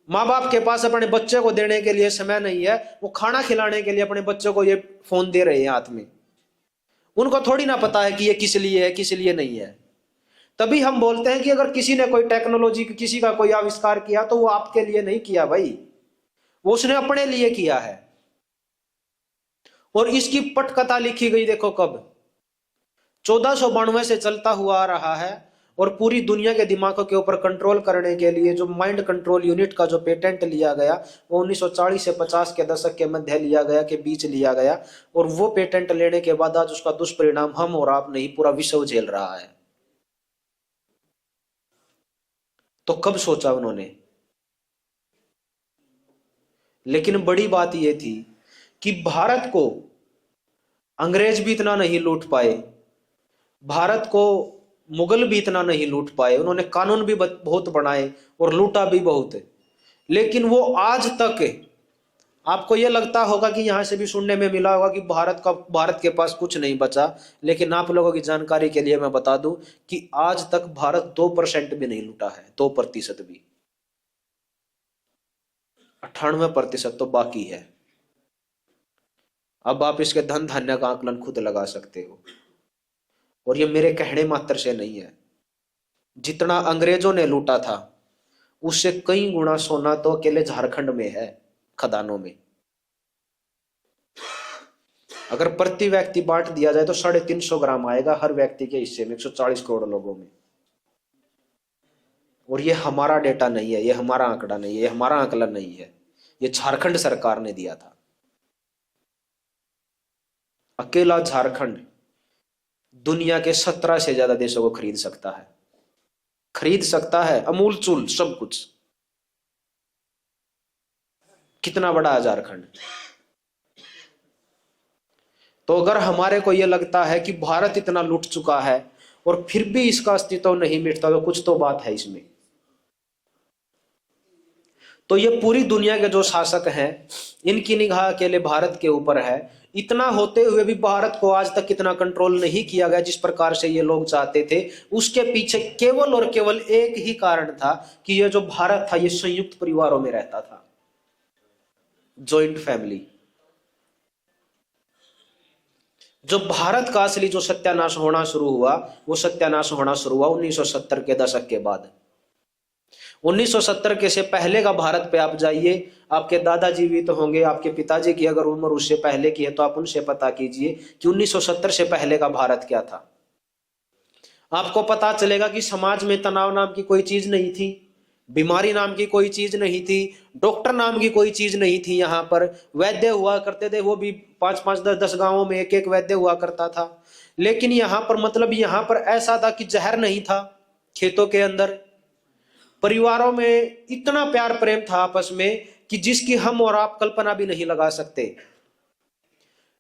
माँ बाप के पास अपने बच्चे को देने के लिए समय नहीं है, वो खाना खिलाने के लिए अपने बच्चों को ये फोन दे रहे हैं हाथ में। उनको थोड़ी ना पता है कि ये किस लिए है किस लिए नहीं है। तभी हम बोलते हैं कि अगर किसी ने कोई टेक्नोलॉजी, किसी का कोई आविष्कार किया तो वो आपके लिए नहीं किया भाई, वो उसने अपने लिए किया है। और इसकी पटकथा लिखी गई देखो कब, 1492 से चलता हुआ आ रहा है। और पूरी दुनिया के दिमागों के ऊपर कंट्रोल करने के लिए जो माइंड कंट्रोल यूनिट का जो पेटेंट लिया गया, वो 1940 से 50 के दशक के मध्य लिया गया, के बीच लिया गया। और वो पेटेंट लेने के बाद आज उसका दुष्परिणाम हम और आप नहीं, पूरा विश्व झेल रहा है। तो कब सोचा उन्होंने? लेकिन बड़ी बात यह थी कि भारत को अंग्रेज भी इतना नहीं लूट पाए, भारत को मुगल भी इतना नहीं लूट पाए। उन्होंने कानून भी बहुत बनाए और लूटा भी बहुत। लेकिन वो आज तक, आपको ये लगता होगा कि यहां से भी सुनने में मिला होगा कि भारत के पास कुछ नहीं बचा। लेकिन आप लोगों की जानकारी के लिए मैं बता दूं कि आज तक भारत 2% भी नहीं लूटा है, 2% भी। 98% तो बाकी है। अब आप इसके धन धान्य का आकलन खुद लगा सकते हो। और ये मेरे कहने मात्र से नहीं है, जितना अंग्रेजों ने लूटा था उससे कई गुना सोना तो अकेले झारखंड में है, खदानों में। अगर प्रति व्यक्ति बांट दिया जाए तो 350 ग्राम आएगा हर व्यक्ति के हिस्से में, 140 करोड़ लोगों में। और ये हमारा डेटा नहीं है, ये हमारा आंकड़ा नहीं है, ये हमारा आकलन नहीं है, ये झारखंड सरकार ने दिया था। अकेला झारखंड दुनिया के 17 से ज्यादा देशों को खरीद सकता है, अमूल चूल सब कुछ। कितना बड़ा है झारखंड। तो अगर हमारे को यह लगता है कि भारत इतना लूट चुका है और फिर भी इसका अस्तित्व नहीं मिटता, तो कुछ तो बात है इसमें। तो ये पूरी दुनिया के जो शासक हैं, इनकी निगाह अकेले भारत के ऊपर है। इतना होते हुए भी भारत को आज तक इतना कंट्रोल नहीं किया गया जिस प्रकार से ये लोग चाहते थे। उसके पीछे केवल और केवल एक ही कारण था कि ये जो भारत था ये संयुक्त परिवारों में रहता था, जॉइंट फैमिली। जो भारत का असली जो सत्यानाश होना शुरू हुआ, वो सत्यानाश होना शुरू हुआ 1970 के दशक के बाद। 1970 के से पहले का भारत पे आप जाइए, आपके दादाजी भी तो होंगे, आपके पिताजी की अगर उम्र उससे पहले की है तो आप उनसे पता कीजिए कि 1970 से पहले का भारत क्या था। आपको पता चलेगा कि समाज में तनाव नाम की कोई चीज नहीं थी, बीमारी नाम की कोई चीज नहीं थी, डॉक्टर नाम की कोई चीज नहीं थी। यहाँ पर वैद्य हुआ करते थे, वो भी 5-5, 10-10 गांवों में एक एक वैद्य हुआ करता था। लेकिन यहाँ पर मतलब यहाँ पर ऐसा था कि जहर नहीं था खेतों के अंदर। परिवारों में इतना प्यार प्रेम था आपस में कि जिसकी हम और आप कल्पना भी नहीं लगा सकते।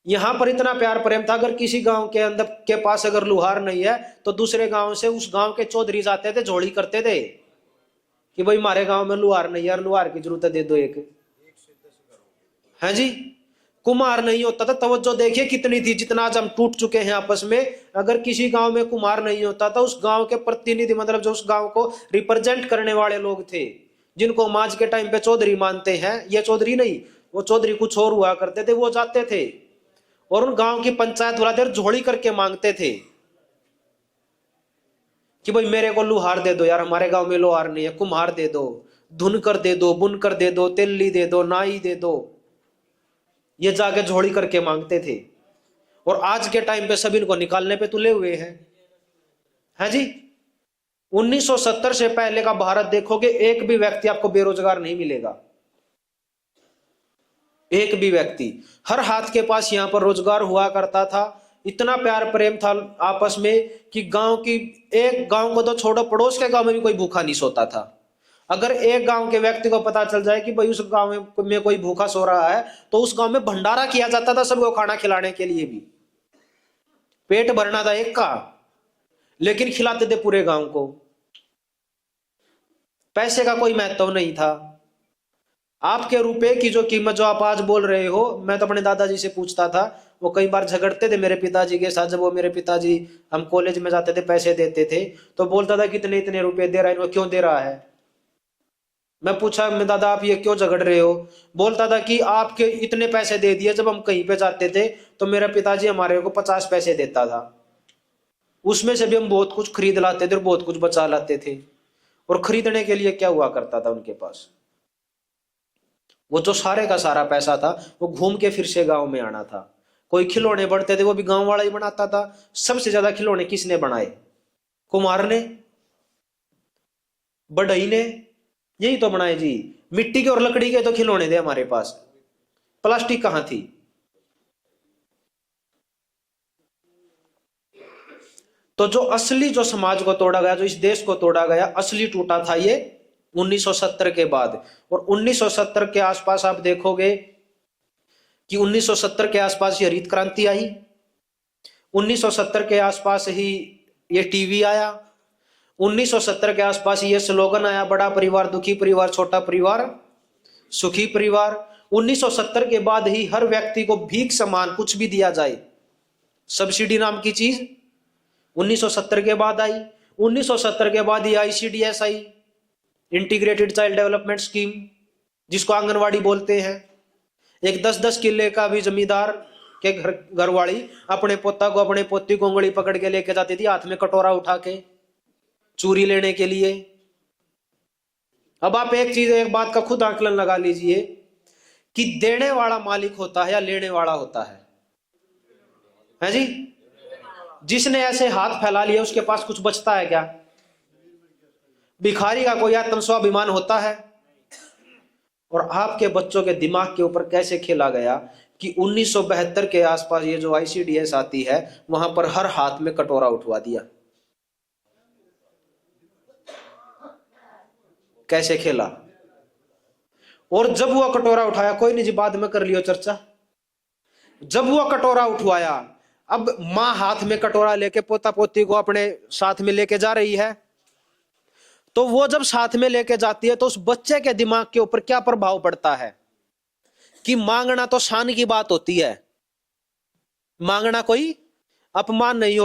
यहां पर इतना प्यार प्रेम था, अगर किसी गांव के अंदर के पास अगर लुहार नहीं है तो दूसरे गांव से उस गांव के चौधरी जाते थे, झोली करते थे कि भाई हमारे गांव में लुहार नहीं है, लुहार की जरूरत है, दे दो एक। है जी, कुम्हार नहीं होता था। तवज्जो देखिए कितनी थी, जितना आज हम टूट चुके हैं आपस में। अगर किसी गांव में कुम्हार नहीं होता था, उस गांव के प्रतिनिधि मतलब जो उस गांव को रिप्रेजेंट करने वाले लोग थे, जिनको हम आज के टाइम पे चौधरी मानते हैं, ये चौधरी नहीं, वो चौधरी कुछ और हुआ करते थे, वो जाते थे और उन गांव की पंचायत वाला देर झोली करके मांगते थे कि भाई मेरे को लुहार दे दो यार, हमारे गांव में लुहार नहीं है, कुम्हार दे दो, धुनकर दे दो, बुनकर दे दो, तेली दे दो, नाई दे दो। ये जाके झोली करके मांगते थे। और आज के टाइम पे सभी इनको निकालने पे तुले हुए हैं। है जी, 1970 से पहले का भारत देखोगे, एक भी व्यक्ति आपको बेरोजगार नहीं मिलेगा, एक भी व्यक्ति। हर हाथ के पास यहां पर रोजगार हुआ करता था। इतना प्यार प्रेम था आपस में कि गांव की एक गांव को तो छोड़ो, पड़ोस के गांव में भी कोई भूखा नहीं सोता था। अगर एक गांव के व्यक्ति को पता चल जाए कि भाई उस गांव में कोई भूखा सो रहा है, तो उस गांव में भंडारा किया जाता था सबको खाना खिलाने के लिए भी। पेट भरना था एक का, लेकिन खिलाते थे पूरे गांव को। पैसे का कोई महत्व नहीं था। आपके रुपए की जो कीमत जो आप आज बोल रहे हो, मैं तो अपने दादाजी से पूछता था, वो कई बार झगड़ते थे मेरे पिताजी के साथ। जब वो मेरे पिताजी हम कॉलेज में जाते थे, पैसे देते थे, तो बोलता था कितने इतने रुपए दे रहा है, क्यों दे रहा है। मैं पूछा, मैं दादा आप ये क्यों झगड़ रहे हो। बोलता था कि आपके इतने पैसे दे दिए, जब हम कहीं पे जाते थे तो मेरा पिताजी हमारे को 50 पैसे देता था, उसमें से भी हम बहुत कुछ खरीद लाते थे और बहुत कुछ बचा लाते थे। और खरीदने के लिए क्या हुआ करता था उनके पास, वो जो सारे का सारा पैसा था वो घूम के फिर से गांव में आना था। कोई खिलौने बढ़ते थे, वो भी गांव वाला ही बनाता था। सबसे ज्यादा खिलौने किसने बनाए? कुम्हार ने, बढ़ई ने, यही तो बनाए जी। मिट्टी के और लकड़ी के तो खिलौने थे हमारे पास, प्लास्टिक कहां थी। तो जो असली जो समाज को तोड़ा गया, जो इस देश को तोड़ा गया, असली टूटा था ये 1970 के बाद। और 1970 के आसपास आप देखोगे कि 1970 के आसपास ये हरित क्रांति आई, 1970 के आसपास ही ये टीवी आया, 1970 के आसपास ये स्लोगन आया, बड़ा परिवार दुखी परिवार, छोटा परिवार सुखी परिवार। 1970 के बाद ही हर व्यक्ति को भीख समान कुछ भी दिया जाए, सब्सिडी नाम की चीज 1970 के बाद आई। 1970 के बाद ही ICDS आई, इंटीग्रेटेड चाइल्ड डेवलपमेंट स्कीम, जिसको आंगनवाड़ी बोलते हैं। एक 10-10 किले का भी जमींदार के घरवाली अपने पोता को, अपने पोती को उंगली पकड़ के लेके जाती थी, हाथ में कटोरा उठा के, चूरी लेने के लिए। अब आप एक बात का खुद आकलन लगा लीजिए कि देने वाला मालिक होता है या लेने वाला होता है जी। जिसने ऐसे हाथ फैला लिया उसके पास कुछ बचता है क्या? भिखारी का कोई आत्म स्वाभिमान होता है? और आपके बच्चों के दिमाग के ऊपर कैसे खेला गया कि 1972 के आसपास ये जो ICDS आती है, वहां पर हर हाथ में कटोरा उठवा दिया। कैसे खेला? और जब वो कटोरा उठाया, कोई नहीं जी बाद में कर लियो चर्चा, जब वो कटोरा उठवाया, अब माँ हाथ में कटोरा लेके पोता पोती को अपने साथ में लेके जा रही है, तो वो जब साथ में लेके जाती है तो उस बच्चे के दिमाग के ऊपर क्या प्रभाव पड़ता है कि मांगना तो शान की बात होती है, मांगना कोई अपमान नहीं होता।